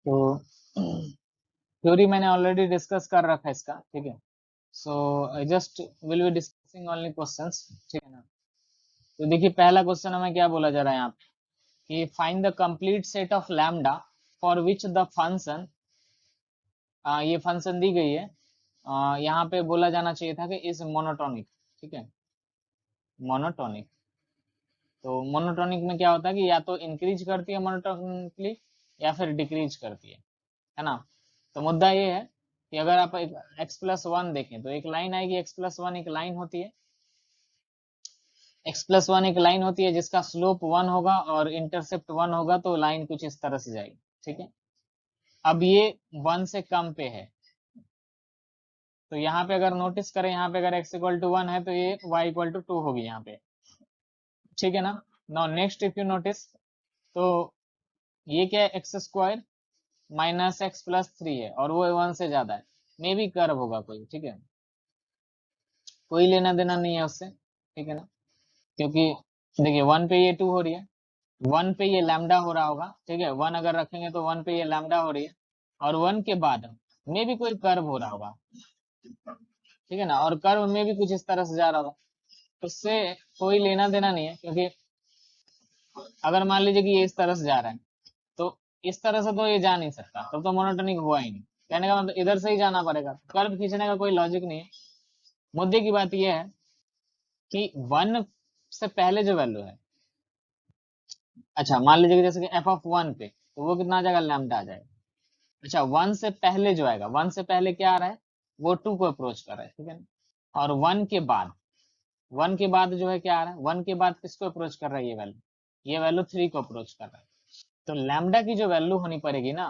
तो थ्योरी मैंने already discuss कर रखा है इसका, ठीक है। So I just will be discussing only questions, ठीक है ना। तो देखिए पहला क्वेश्चन हमें क्या बोला जा रहा है यहाँ पे कि find the complete set of lambda for which the function, ये फंक्शन दी गई है, यहाँ पे बोला जाना चाहिए था कि इज मोनोटोनिक, ठीक है, मोनोटोनिक। तो मोनोटोनिक में क्या होता है कि या तो इंक्रीज करती है मोनोटोनिकली या फिर डिक्रीज करती है ना। तो मुद्दा ये है कि अगर आप एक्स प्लस वन देखें तो एक लाइन आएगी, एक्स प्लस वन एक लाइन होती है, एक्स प्लस वन एक लाइन होती है जिसका स्लोप वन होगा और इंटरसेप्ट वन होगा, तो लाइन कुछ इस तरह से जाएगी, ठीक है। अब ये वन से कम पे है, तो यहाँ पे अगर नोटिस करें, यहाँ पे अगर x इक्वल टू वन है तो ये y इक्वल टू टू होगी यहाँ पे, ठीक है ना। Now next if you notice, तो ये क्या है, x square minus x plus three है और वो वन से ज्यादा है, मे भी कर्व होगा कोई, ठीक है, कोई लेना देना नहीं है उससे, ठीक है ना। क्योंकि देखिए वन पे ये टू हो रही है, वन पे ये लैम्डा हो रहा होगा, ठीक है, वन अगर रखेंगे तो वन पे ये लैम्डा हो रही है, और वन के बाद में भी कोई कर्व हो रहा होगा, ठीक है ना, और कर्व में भी कुछ इस तरह से जा रहा होगा, उससे कोई लेना देना नहीं है। क्योंकि अगर मान लीजिए कि ये इस तरह से जा रहा है, तो इस तरह से तो ये जा नहीं सकता, तब तो मोनोटोनिक हुआ ही नहीं, कहने का मतलब इधर से ही जाना पड़ेगा, कर्व खींचने का कोई लॉजिक नहीं है। मुद्दे की बात यह है कि वन से पहले जो वैल्यू है, अच्छा मान लीजिए कि जैसे कि एफ ऑफ वन पे, तो वो कितना आ जाएगा, लैम्डा आ जाएगा। अच्छा वन से पहले जो आएगा, वन से पहले क्या आ रहा है, वो टू को अप्रोच कर रहा है, ठीक है ना। और वन के बाद जो है क्या आ रहा है, वन के बाद किसको अप्रोच कर रहा है, ये वैल्यू थ्री को अप्रोच कर रहा है। तो लैम्डा की जो वैल्यू होनी पड़ेगी ना,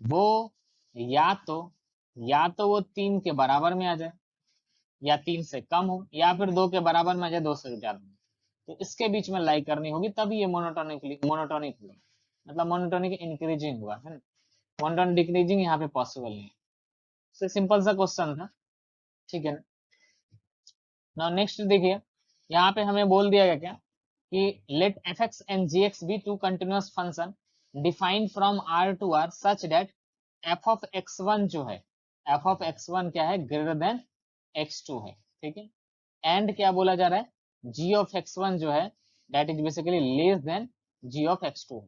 वो या तो या तो वो तीन के बराबर में आ जाए, या तीन से कम हो, या फिर दो के बराबर में आ जाए, दो से ज्यादा। तो इसके बीच में लाई करनी होगी, तभी ये मोनोटोनिक होगा, मतलब मोनोटोनिक इंक्रीजिंग हुआ है ना, मोनोटोनिक डिक्रीजिंग यहाँ पे पॉसिबल नहीं है। तो सिंपल सा क्वेश्चन था, ठीक है ना। नाउ नेक्स्ट देखिए, यहाँ पे हमें बोल दिया गया क्या कि let f x and g x be two continuous function defined from R to R such that f of x one जो है, एफ ऑफ एक्स वन क्या है, ग्रेटर देन एक्स टू है, ठीक है। एंड क्या बोला जा रहा है, जी ऑफ एक्स वन जो है that is basically less than g of x two.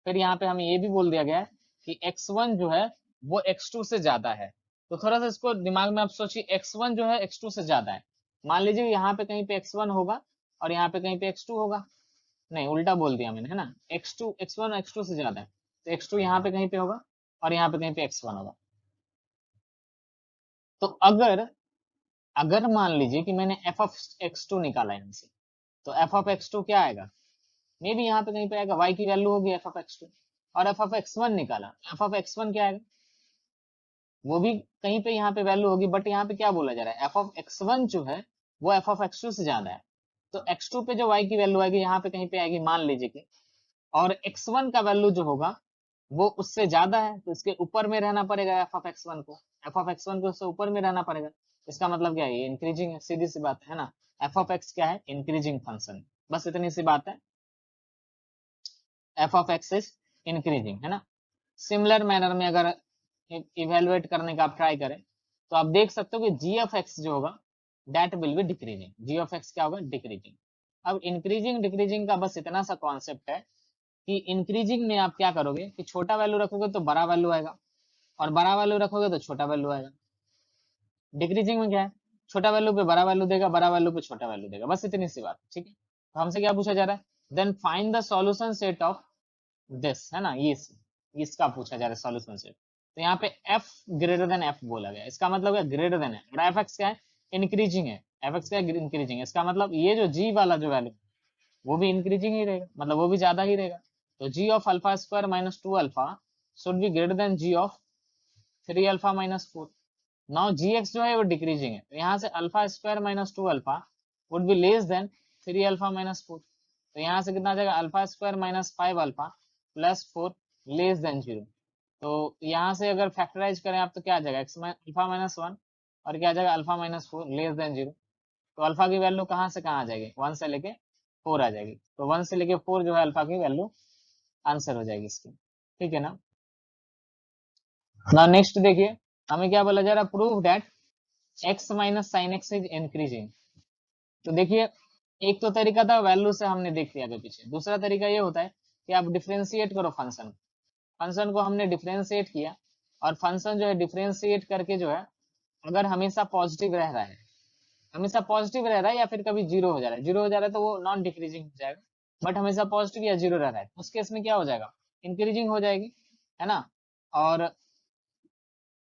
फिर यहाँ पे हमें ये भी बोल दिया गया है कि एक्स वन जो है वो एक्स टू से ज्यादा है। तो थोड़ा सा इसको दिमाग में आप सोचिए, एक्स वन जो है एक्स टू से ज्यादा है, मान लीजिए यहाँ पे कहीं पे एक्स वन होगा और यहाँ पे कहीं पे एक्स टू होगा, नहीं उल्टा बोल दिया मैंने, है ना, एक्स वन एक्स टू से ज्यादा है, तो एक्स टू यहाँ पे कहीं पे होगा और यहाँ पे कहीं पे एक्स वन होगा। तो अगर अगर मान लीजिए कि मैंने एफ ऑफ एक्स टू निकाला यहाँ से, तो एफ ऑफ एक्स टू क्या आएगा, मे भी यहाँ पे कहीं पे आएगा, y की वैल्यू होगी एफ ऑफ एक्स टू। और एफ ऑफ एक्स वन निकाला, एफ ऑफ एक्स वन क्या आएगा, वो भी कहीं पे यहाँ पे वैल्यू होगी, बट यहाँ पे क्या बोला जा रहा है, एफ ऑफ एक्स वन जो है वो एफ ऑफ एक्स टू से ज्यादा है। तो एक्स टू पे जो y की वैल्यू आएगी यहाँ पे कहीं पे आएगी, मान लीजिए कि, और एक्स वन का वैल्यू जो होगा वो उससे ज्यादा है, तो इसके ऊपर में रहना पड़ेगा एफ ऑफ एक्स वन को, एफ ऑफ एक्स वन को उससे ऊपर में रहना पड़ेगा। इसका मतलब क्या है, ये इंक्रीजिंग है, सीधी सी बात है ना, एफ ऑफ एक्स क्या है, इंक्रीजिंग फंक्शन, बस इतनी सी बात है, F of x is increasing, है ना। सिमिलर मैनर में अगर इवेलुएट करने का आप ट्राई करें, तो आप देख सकते हो कि जी ऑफ एक्स जो होगा that will be decreasing, g of x क्या होगा, डिक्रीजिंग। अब इंक्रीजिंग डिक्रीजिंग का बस इतना सा कॉन्सेप्ट है कि इंक्रीजिंग में आप क्या करोगे कि छोटा वैल्यू रखोगे तो बड़ा वैल्यू आएगा, और बड़ा वैल्यू रखोगे तो छोटा वैल्यू आएगा। डिक्रीजिंग में क्या है, छोटा वैल्यू पे बड़ा वैल्यू देगा, बड़ा वैल्यू पे छोटा वैल्यू देगा, बस इतनी सी बात, ठीक है। तो हमसे क्या पूछा जा रहा है, then find the solution set of this, है ना, ये इसका पूछा जा रहा है सॉल्यूशन सेट। तो यहाँ पे f ग्रेटर देन f बोला गया, इसका मतलब है ग्रेटर देन है, और एफ एक्स क्या है, इंक्रीजिंग है, एफ एक्स क्या है, इंक्रीजिंग है, इसका मतलब ये जो g वाला जो वैल्यू वो भी इंक्रीजिंग ही रहेगा, मतलब वो भी ज्यादा ही रहेगा। तो g of alpha square minus two alpha should be greater than g of three alpha minus four. Now g x जो है वो डिक्रीजिंग है, तो यहाँ से alpha square minus two alpha would be less than three alpha minus four. तो यहाँ से कितना आ जाएगा, alpha square minus five alpha plus four less than zero. तो यहाँ से अगर फैक्टराइज करें आप, तो क्या आ जाएगा, एक्स अल्फा माइनस वन, और क्या आ जाएगा, alpha minus four less than zero. तो अल्फा की वैल्यू कहाँ से कहाँ आ जाएगी, वन से लेके फोर आ जाएगी, तो वन से लेके फोर जो है अल्फा की वैल्यू आंसर हो जाएगी इसकी, ठीक है ना। ना नेक्स्ट देखिए हमें क्या बोला जा रहा है, prove that x minus sine x is increasing. तो देखिए एक तो तरीका था वैल्यू से हमने देख लिया अभी पीछे, दूसरा तरीका ये होता है कि आप डिफ्रेंशिएट करो फंक्शन, फंक्शन को हमने डिफ्रेंशिएट किया और फंक्शन जो है डिफ्रेंशिएट करके जो है अगर हमेशा पॉजिटिव रह रहा है, हमेशा पॉजिटिव रह रहा है या फिर कभी जीरो हो जा रहा है, जीरो हो जा रहा है तो वो नॉन डिक्रीजिंग हो जाएगा, बट हमेशा पॉजिटिव या जीरो रह रहा है उस केस में क्या हो जाएगा, इंक्रीजिंग हो जाएगी, है ना। और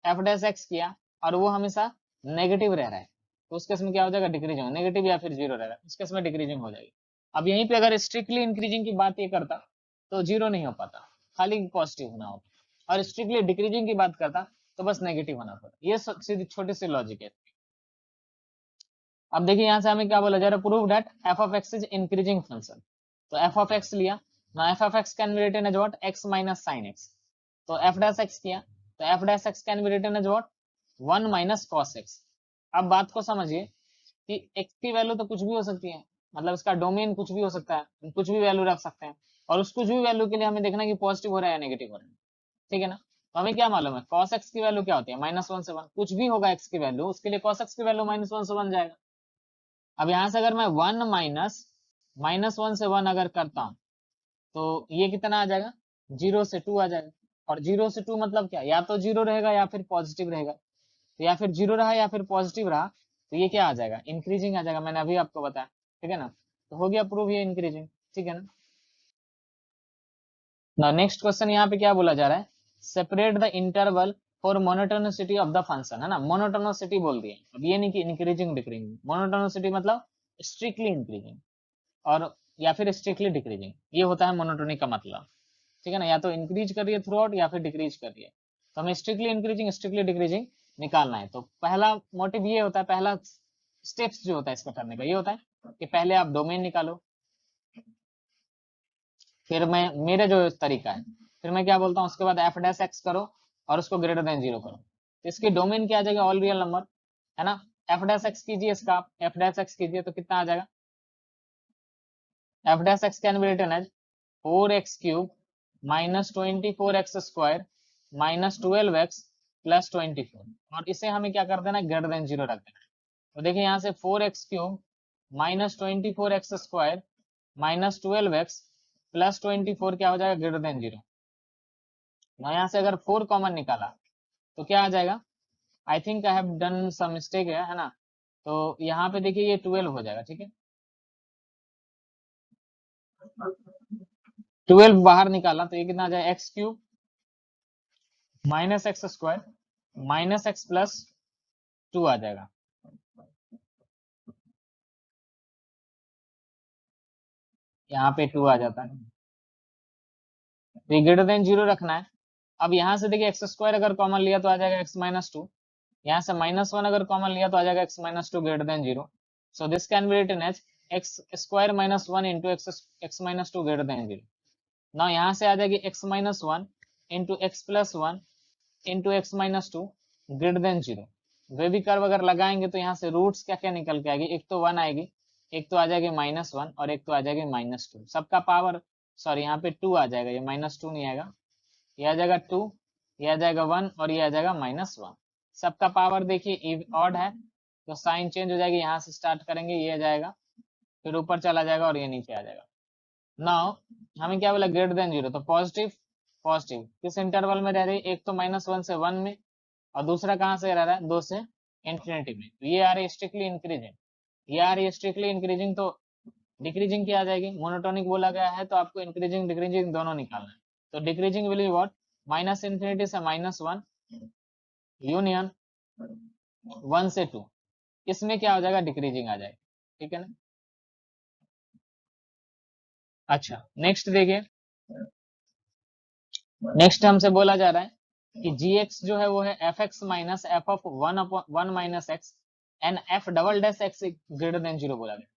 एफ डैश एक्स किया और वो हमेशा नेगेटिव रह रहा है तो उस केस में क्या हो जाएगा, डिक्रीजिंग, नेगेटिव या फिर जीरो रह रहा है उस केस में डिक्रीजिंग हो जाएगी। अब यहीं पे अगर स्ट्रिक्टली इंक्रीजिंग की बात ये करता तो जीरो नहीं हो पाता, खाली पॉजिटिव होना होता, और स्ट्रिक्टली डिक्रीजिंग की बात करता तो बस नेगेटिव होना पड़ता। ये सीधी छोटी सी लॉजिक है। अब देखिए यहाँ से हमें क्या बोला जा रहा है, prove that f of x is increasing function. तो एफ ऑफ एक्स लिया, ना f of x can be written as what, x minus sine x. तो एफ डैश एक्स किया तो f dash x can be written as what, one minus cos x. अब बात को समझिए कि एक्स की वैल्यू तो कुछ भी हो सकती है, मतलब इसका डोमेन कुछ भी हो सकता है, हम कुछ भी वैल्यू रख सकते हैं, और उस कुछ भी वैल्यू के लिए हमें देखना है कि पॉजिटिव हो रहा है या नेगेटिव हो रहा है, ठीक है ना। तो हमें क्या मालूम है, कॉस एक्स की वैल्यू क्या होती है, माइनस वन से वन, कुछ भी होगा एक्स की वैल्यू उसके लिए कॉस एक्स की वैल्यू माइनस वन से वन जाएगा। अब यहां से अगर मैं वन माइनस माइनस वन से वन अगर करता हूं तो ये कितना आ जाएगा, जीरो से टू आ जाएगा। और जीरो से टू मतलब क्या, या तो जीरो रहेगा या फिर पॉजिटिव रहेगा, तो या फिर जीरो रहा या फिर पॉजिटिव रहा तो ये क्या आ जाएगा, इंक्रीजिंग आ जाएगा, मैंने अभी आपको बताया, ठीक है ना। तो हो गया प्रूव ये इंक्रीजिंग, ठीक है ना। ना नेक्स्ट क्वेश्चन यहाँ पे क्या बोला जा रहा है, separate the interval for monotonicity of the function, है ना, मोनोटोनिसिटी बोल दिया, अब ये नहीं कि इंक्रीजिंग डिक्रीजिंग, मोनोटोनिसिटी मतलब स्ट्रिक्टली इंक्रीजिंग और या फिर स्ट्रिक्टली डिक्रीजिंग, ये होता है मोनोटोनी का मतलब, ठीक है ना, या तो इंक्रीज कर रही है थ्रू आउट या फिर डिक्रीज कर रही है। तो हमें स्ट्रिक्टली इंक्रीजिंग स्ट्रिक्टली डिक्रीजिंग निकालना है। तो पहला मोटिव ये होता है, पहला स्टेप्स जो होता है इसका करने का ये होता है कि पहले आप डोमेन निकालो, फिर मैं मेरे जो तरीका है, फिर मैं क्या बोलता हूँ उसके बाद एफ डैश एक्स करो और उसको ग्रेटर देन जीरो करो, तो इसकी डोमेन क्या आ जाएगा, ऑल रियल नंबर, है ना। एफ डैश एक्स कीजिए, इसका आप एफ डैश एक्स कीजिए तो कितना आ जाएगा, f dash x can be written as four x cube minus twenty four x square minus twelve x plus twenty four, और इसे हमें क्या कर देना है, ग्रेटर देन जीरो रख देना है। तो देखिए यहाँ से four x cube minus twenty four x square minus twelve x plus twenty four क्या हो जाएगा, ग्रेटर देन जीरो। ना यहाँ से अगर फोर कॉमन निकाला तो क्या आ जाएगा, I think I have done some mistake है ना। तो यहाँ पे देखिए ये ट्वेल्व हो जाएगा, ठीक है, ट्वेल्व बाहर निकाला तो ये कितना आ जाएगा, x cube minus x square minus x plus two आ जाएगा। यहाँ पे टू आ जाता है, तो ये ग्रेटर देन जीरो रखना है। अब यहाँ से देखिए एक्स स्क्वायर अगर कॉमन लिया तो आ जाएगा एक्स माइनस टू, यहाँ से माइनस वन अगर कॉमन लिया तो आ जाएगा x minus two greater than zero. So this can be written as x square minus one into x minus two greater than zero. ना यहाँ से आ जाएगी x minus one into x plus one into x minus two greater than zero. वे भी curve अगर लगाएंगे तो यहाँ से रूट्स क्या क्या निकल के आएगी, एक तो वन आएगी, एक तो आ जाएगी माइनस वन और एक तो आ जाएगी माइनस टू, सबका पावर, सॉरी यहाँ पे टू आ जाएगा, ये माइनस टू नहीं आएगा, ये आ जाएगा टू, ये आ जाएगा वन और ये आ जाएगा माइनस वन। सबका पावर देखिए ऑड है तो साइन चेंज हो जाएगी, यहाँ से स्टार्ट करेंगे ये आ जाएगा, फिर ऊपर चला जाएगा और ये नीचे आ जाएगा। नाउ हमें क्या बोला, ग्रेटर देन जीरो, तो पॉजिटिव पॉजिटिव किस इंटरवल में रह रही है, एक तो माइनस वन से वन में और दूसरा कहाँ से रह रहा है, दो से इंफिनिटी में। तो ये आ रही है स्ट्रिक्टली इंक्रीजिंग, ये आ रही है स्ट्रिक्टली इंक्रीजिंग, तो डिक्रीजिंग क्या आ जाएगी, मोनोटोनिक बोला गया है तो आपको इंक्रीजिंग डिक्रीजिंग दोनों निकालना है। तो decreasing will be what, minus infinity से माइनस वन यूनियन वन से टू, इसमें क्या हो जाएगा, डिक्रीजिंग आ जाएगी, ठीक है ना। अच्छा नेक्स्ट देखिए, नेक्स्ट हमसे बोला जा रहा है कि जी एक्स जो है वो है f x minus F of one one minus x and F double dash x greater than zero बोला गया।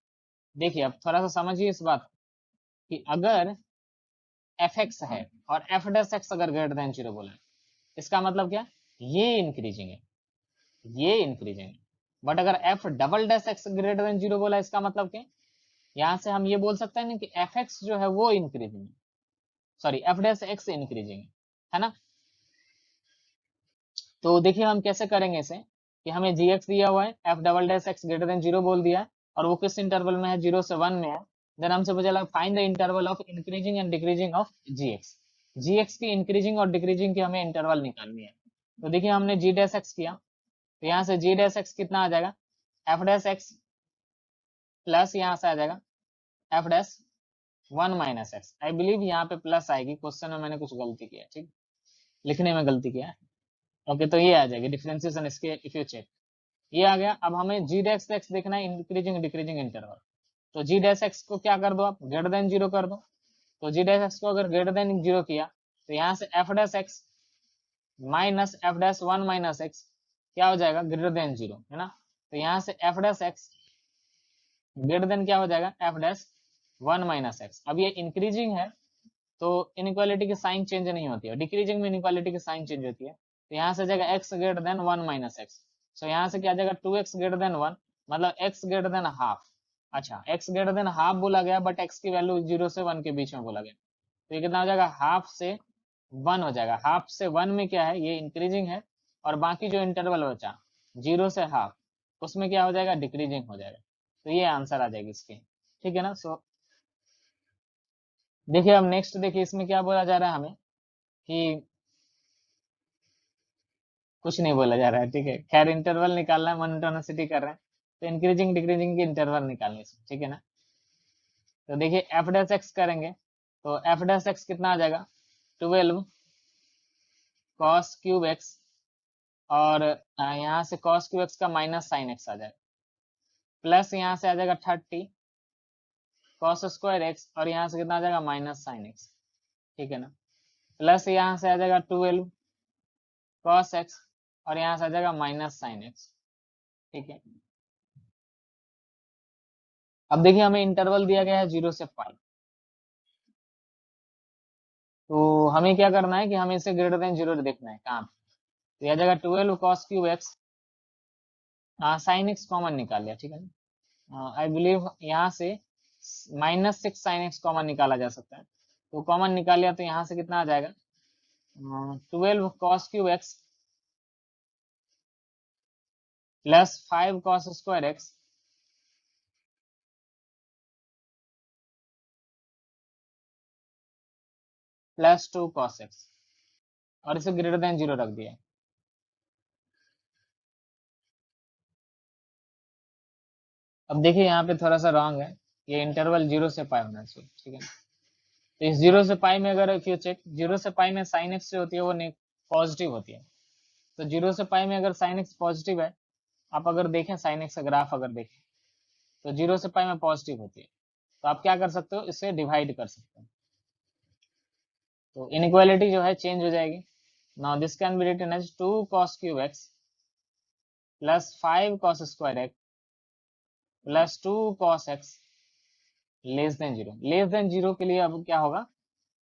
देखिए अब थोड़ा सा समझिए इस बात कि अगर एफ एक्स है और एफ डैश एक्स अगर ग्रेटर देन जीरो बोला है, इसका मतलब क्या, ये इंक्रीजिंग है, ये इंक्रीजिंग है। बट अगर F double dash x greater than zero बोला है, इसका मतलब क्या, यहाँ से हम ये बोल सकते हैं ना कि एफ एक्स जो है वो इंक्रीजिंग है, sorry F dash x increasing है ना। तो देखिए हम कैसे करेंगे इसे, कि हमें जी एक्स दिया हुआ है, F double dash x greater than zero बोल दिया है, और वो किस इंटरवल में है, 0 से 1 में है। देन हमसे पूछा find the interval of increasing and decreasing of g x. G x की इंक्रीजिंग और डिक्रीजिंग की हमें इंटरवल निकालनी है। तो देखिए हमने जी डैश एक्स किया, तो यहाँ से जी डैश एक्स कितना आ जाएगा, एफ डैश एक्स प्लस यहाँ से आ जाएगा f dash 1 minus x. I believe यहाँ पे प्लस आएगी, क्वेश्चन में मैंने कुछ गलती किया, ठीक, लिखने में गलती किया है। ओके, तो ये आ जाएगी डिफरेंशिएशन इसके, इफ यू चेक ये आ गया। अब हमें जी डैश एक्स देखना है इंक्रीजिंग डिक्रीजिंग इंटरवल। तो जी डैश एक्स को क्या कर दो आप, ग्रेटर देन जीरो कर दो। तो जी डैश एक्स को अगर ग्रेटर देन जीरो किया, तो यहाँ से f dash x minus F dash 1 minus x क्या हो जाएगा, ग्रेटर देन जीरो, है ना। तो यहाँ से f dash x greater than क्या हो जाएगा, एफ डैश 1 माइनस एक्स। अब ये इंक्रीजिंग है तो इनइक्वालिटी की साइन चेंज नहीं होती है, डिक्रीजिंग में इनइक्वालिटी की साइन चेंज होती है। तो यहाँ से जाएगा x greater than 1 minus x. So यहाँ से क्या जाएगा 2x ग्रेटर देन 1, मतलब x ग्रेटर देन हाफ। अच्छा, x ग्रेटर देन हाफ बोला गया, बट x की वैल्यू 0 से 1 के बीच में बोला गया, तो ये कितना हो जाएगा, हाफ से 1 हो जाएगा। हाफ से 1 में क्या है, ये इंक्रीजिंग है, और बाकी जो इंटरवल बचा 0 से हाफ, उसमें क्या हो जाएगा, डिक्रीजिंग हो जाएगा। तो ये आंसर आ जाएगी इसकी, ठीक है ना। सो देखिए अब नेक्स्ट देखिए इसमें क्या बोला जा रहा है हमें, कि कुछ नहीं बोला जा रहा है, ठीक है। खैर इंटरवल निकालना है, मोनोटोनिसिटी कर रहे हैं, तो इंक्रीजिंग डिक्रीजिंग की इंटरवल निकालनी है इसमें, ठीक है ना। तो देखिए एफ डैश एक्स करेंगे, तो एफ डैश एक्स कितना आ जाएगा, 12 कॉस क्यूब एक्स, और यहाँ से कॉस क्यूब एक्स का माइनस साइन एक्स आ जाएगा, प्लस यहाँ से आ जाएगा 30 कॉस स्क्वायर एक्स, और यहाँ से कितना आ जाएगा, माइनस साइन एक्स, ठीक है ना। प्लस यहाँ से आ जाएगा 12 कॉस एक्स, और यहाँ से आ जाएगा माइनस साइन एक्स, ठीक है। अब देखिए हमें इंटरवल दिया गया है 0 से पाई, तो हमें क्या करना है कि हमें इसे ग्रेटर देन जीरो देखना है कहाँ पे। तो यह जगह 12 cos cube x, sine x common निकाल लिया, ठीक है ना। आई बिलीव यहाँ से -6 साइन एक्स कॉमन निकाला जा सकता है, तो कॉमन निकाल लिया, तो यहाँ से कितना आ जाएगा, 12 cos cube x plus 5 cos square x plus 2 cos x, और इसे ग्रेटर देन जीरो रख दिया। अब देखिए यहाँ पे थोड़ा सा रॉन्ग है, ये इंटरवल 0 से पाई होना चाहिए, ठीक है। तो इस 0 से पाई में अगर इफ यू चेक, 0 से पाई में साइन एक्स जो होती है वो पॉजिटिव होती है। तो 0 से पाई में अगर साइन एक्स पॉजिटिव है, आप अगर देखें साइन एक्स का ग्राफ अगर देखें, तो 0 से पाई में पॉजिटिव होती है, तो आप क्या कर सकते हो, इससे डिवाइड कर सकते हो, तो इनइक्वालिटी जो है चेंज हो जाएगी। Now this can be written as 2 cos cube x plus 5 cos square x plus 2 cos x less than zero. Less than zero के लिए अब क्या होगा,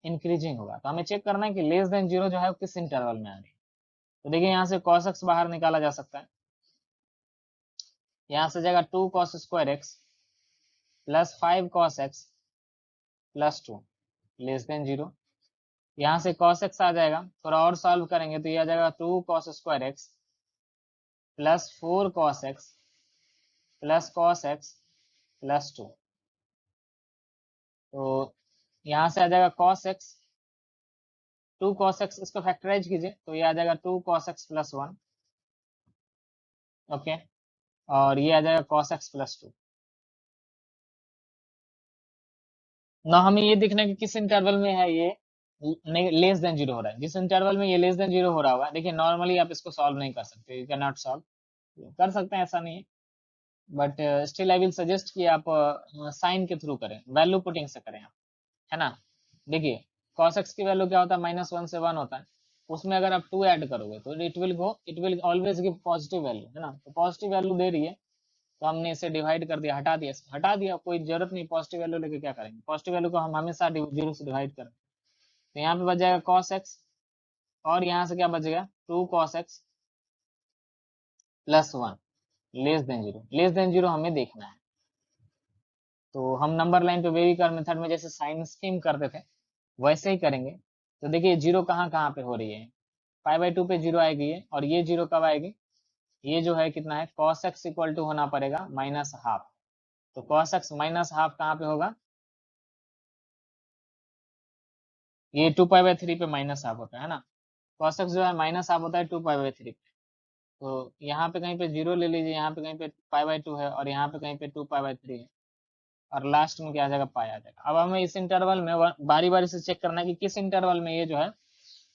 इंक्रीजिंग होगा, तो हमें चेक करना है कि लेस देन जीरो जो है वो किस इंटरवल में आ रही है। तो देखिए यहाँ से cos x बाहर निकाला जा सकता है, यहाँ से जाएगा 2 cos square x plus 5 cos x plus 2 less than zero. यहाँ से cos x आ जाएगा, थोड़ा और सॉल्व करेंगे तो ये आ जाएगा 2 cos square x plus 4 cos x plus cos x plus 2। तो यहाँ से आ जाएगा cos x, 2 cos x, इसको फैक्टराइज कीजिए तो ये आ जाएगा 2 cos x प्लस 1, ओके, और ये आ जाएगा cos x प्लस 2। ना हमें ये देखना है कि किस इंटरवल में है ये लेस देन जीरो हो रहा है। जिस इंटरवल में ये लेस देन जीरो हो रहा होगा, देखिए नॉर्मली आप इसको सॉल्व नहीं कर सकते, यू कैन नॉट सॉल्व, कर सकते हैं ऐसा नहीं है, but still I will suggest कि आप साइन के थ्रू करें, वैल्यू पुटिंग से करें आप, है ना। देखिए cos x की वैल्यू क्या होता है, -1 से 1 होता है, उसमें अगर आप 2 ऐड करोगे तो it will always give positive value, है ना। तो पॉजिटिव वैल्यू दे रही है, तो हमने इसे डिवाइड कर दिया, हटा दिया, कोई जरूरत नहीं, पॉजिटिव वैल्यू लेके क्या करेंगे, पॉजिटिव वैल्यू को हम हमेशा जीरो से डिवाइड करें। तो यहाँ पे बच जाएगा cos x, और यहाँ से क्या बचेगा 2 cos x plus 1 less than zero. Less than zero हमें देखना है, तो हम नंबर लाइन पे वेरिकल मेथड में जैसे साइन स्कीम करते थे वैसे ही करेंगे। तो देखिए जीरो कहाँ कहाँ पे हो रही है, पाई बाई टू पे जीरो आएगी ये, और ये जीरो कब आएगी, ये जो है कितना है cos x इक्वल टू होना पड़ेगा माइनस हाफ। तो cos x माइनस हाफ कहाँ पे होगा, ये 2 पाई बाई 3 पे माइनस हाफ होता है ना। cos x जो है माइनस हाफ होता है 2 पाई बाई 3 पे। तो यहाँ पे कहीं पे जीरो ले लीजिए, यहाँ पे कहीं पे पाई बाई 2 है, और यहाँ पे कहीं पे 2 पाई बाई 3 है, और लास्ट में क्या आ जाएगा, पाई आ जाएगा। अब हमें इस इंटरवल में बारी बारी से चेक करना है कि किस इंटरवल में ये जो है,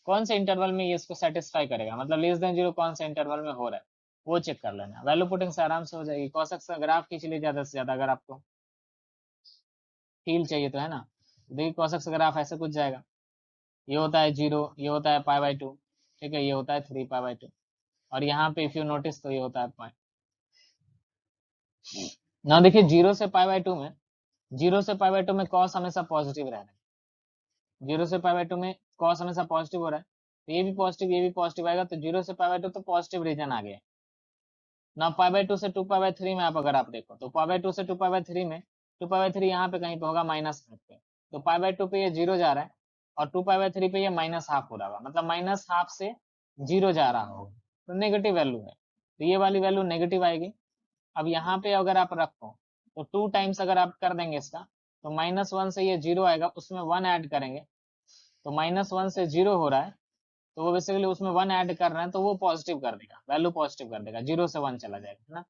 कौन से इंटरवल में ये इसको सेटिस्फाई करेगा, मतलब लेस देन जीरो कौन से इंटरवल में हो रहा है, वो चेक कर लेना। वैल्यू पुटिंग से आराम से हो जाएगी। cos x का ग्राफ खींच लीजिए ज्यादा से ज्यादा, अगर आपको फील चाहिए तो, है ना। देखिए cos x का ग्राफ ऐसे कुछ जाएगा, ये होता है जीरो, ये होता है पाई बाई 2, ठीक है, ये होता है 3 पाई बाई 2, और यहाँ पे इफ यू नोटिस तो ये होता है पाई। ना देखिए जीरो से पाई बाई टू में cos हमेशा पॉजिटिव रह रहा है, जीरो से पाई बाई टू में cos हमेशा पॉजिटिव हो रहा है, तो ये भी पॉजिटिव, ये भी पॉजिटिव आएगा, तो जीरो से पाई बाई टू तो पॉजिटिव रीजन आ गया। ना पाई बाई टू से 2 पाई बाई 3 में आप अगर आप देखो, तो पाई बाई टू से 2 पाई बाई 3 में 2 पाई बाई 3 यहाँ पे कहीं पे होगा माइनस हाफ पे, तो पाई बाई टू पे ये जीरो जा रहा है, और 2 पाई बाई 3 पे ये माइनस हाफ हो रहा होगा, मतलब माइनस हाफ से जीरो जा रहा होगा, तो नेगेटिव वैल्यू है, तो ये वाली वैल्यू नेगेटिव आएगी। अब यहाँ पे अगर आप रखो, तो 2 टाइम्स अगर आप कर देंगे इसका, तो -1 से ये जीरो आएगा, उसमें 1 ऐड करेंगे, तो -1 से जीरो हो रहा है, तो वो बेसिकली उसमें 1 ऐड कर रहे हैं, तो वो पॉजिटिव कर देगा, वैल्यू पॉजिटिव कर देगा, जीरो से 1 चला जाएगा, है ना।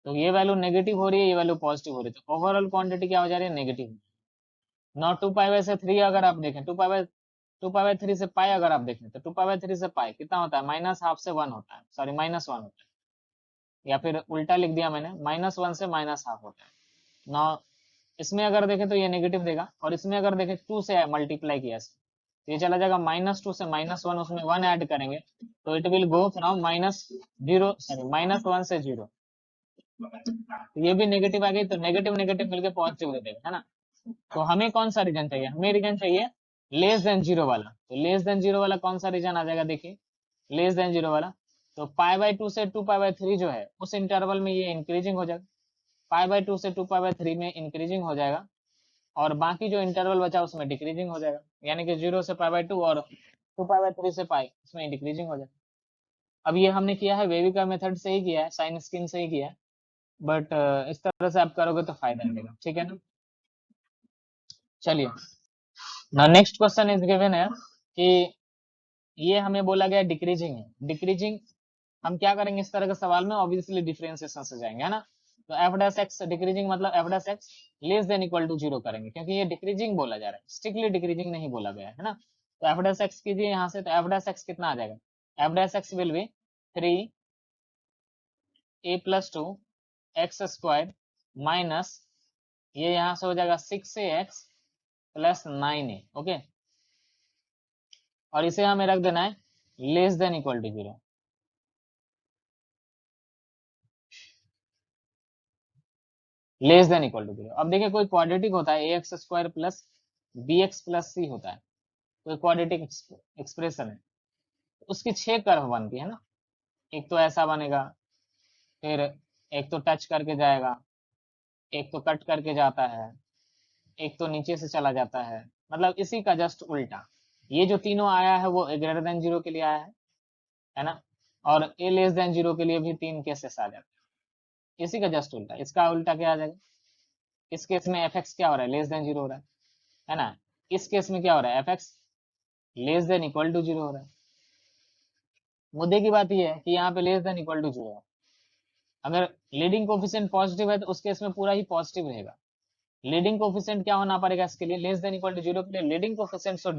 तो ये वैल्यू नेगेटिव हो रही है, ये वैल्यू पॉजिटिव हो रही है, तो ओवरऑल क्वांटिटी क्या हो जा रही है, नेगेटिव। नॉ 2 पाई बाई से 3 अगर आप देखें, 2 पाई बाई 3 से पाई अगर आप देखें, तो 2 पाई बाई 3 से पाई कितना होता है, माइनस हाफ से 1 होता है, सॉरी -1 होता है, या फिर उल्टा लिख दिया मैंने, -1 से माइनस हाफ होता है। नौ इसमें अगर देखें तो ये नेगेटिव देगा, और इसमें अगर देखें 2 से मल्टीप्लाई किया से, तो ये चला जाएगा -2 से -1, उसमें 1 ऐड करेंगे, तो इट विल गो फ्रॉम -1 से जीरो, तो ये भी नेगेटिव आ गई, तो नेगेटिव नेगेटिव मिलकर पॉजिटिव दे देगा, है ना। तो हमें कौन सा रीजन चाहिए, हमें रीजन चाहिए लेस देन जीरो वाला, तो लेस देन जीरो वाला कौन सा रीजन आ जाएगा, देखिए लेस देन जीरो वाला, तो पाई बाई 2 से 2 पाई बाई 3 जो है उस इंटरवल में ये इंक्रीजिंग हो जाएगा, पाई बाई 2 से 2 पाई बाई 3 में इंक्रीजिंग हो जाएगा, और बाकी जो इंटरवल बचा उसमें डिक्रीजिंग हो जाएगा, यानी कि जीरो से पाई बाई 2 और 2 पाई बाई 3 से पाई, इसमें डिक्रीजिंग हो जाएगा। अब ये हमने किया है वेविका मेथड से ही किया है, साइन स्कीम से ही किया है, बट इस तरह से आप करोगे तो फायदा मिलेगा, ठीक है ना। चलिए, ना नेक्स्ट क्वेश्चन इज गिवन है कि ये हमें बोला गया डिक्रीजिंग है, डिक्रीजिंग हम क्या करेंगे इस तरह के सवाल में, ऑब्वियसली डिफरेंशिएशन से जाएंगे, है ना। तो एफ डैश एक्स डिक्रीजिंग मतलब f dash x less than equal to zero करेंगे, क्योंकि ये डिक्रीजिंग बोला जा रहा है, स्ट्रिक्टली डिक्रीजिंग नहीं बोला गया है ना। तो एफ डैश एक्स कीजिए यहाँ से, तो एफ डैश एक्स कितना आ जाएगा, f dash x will be 3a+2 x square minus, ये यहाँ से हो जाएगा 6ax प्लस 9a, ओके, और इसे हमें रख देना है less than equal to zero, less than equal to zero. अब देखिए कोई क्वाड्रेटिक होता है a x square plus b x plus c होता है, कोई क्वाड्रेटिक एक्सप्रेशन है, उसकी 6 कर्व बनती है ना, एक तो ऐसा बनेगा, फिर एक तो टच करके जाएगा, एक तो कट करके जाता है, एक तो नीचे से चला जाता है, मतलब इसी का जस्ट उल्टा, ये जो तीनों आया है वो ग्रेटर देन जीरो के लिए आया है ना, और ए लेस देन जीरो के लिए भी 3 केसेस आ जाते हैं, इसी का जस्ट उल्टा, इसका उल्टा क्या आ जाएगा, इस केस में एफ एक्स क्या हो रहा है, लेस देन जीरो हो रहा है ना, इस केस में क्या हो रहा है, f x less than equal to zero हो रहा है। मुद्दे की बात यह है कि यहाँ पे less than equal to zero है, अगर लीडिंग कोफिशिएंट पॉजिटिव है तो उस केस में पूरा ही पॉजिटिव रहेगा। लीडिंग कोफिशिएंट क्या होना पड़ेगा इसके लिए, less than equal to zero के लिए leading coefficient should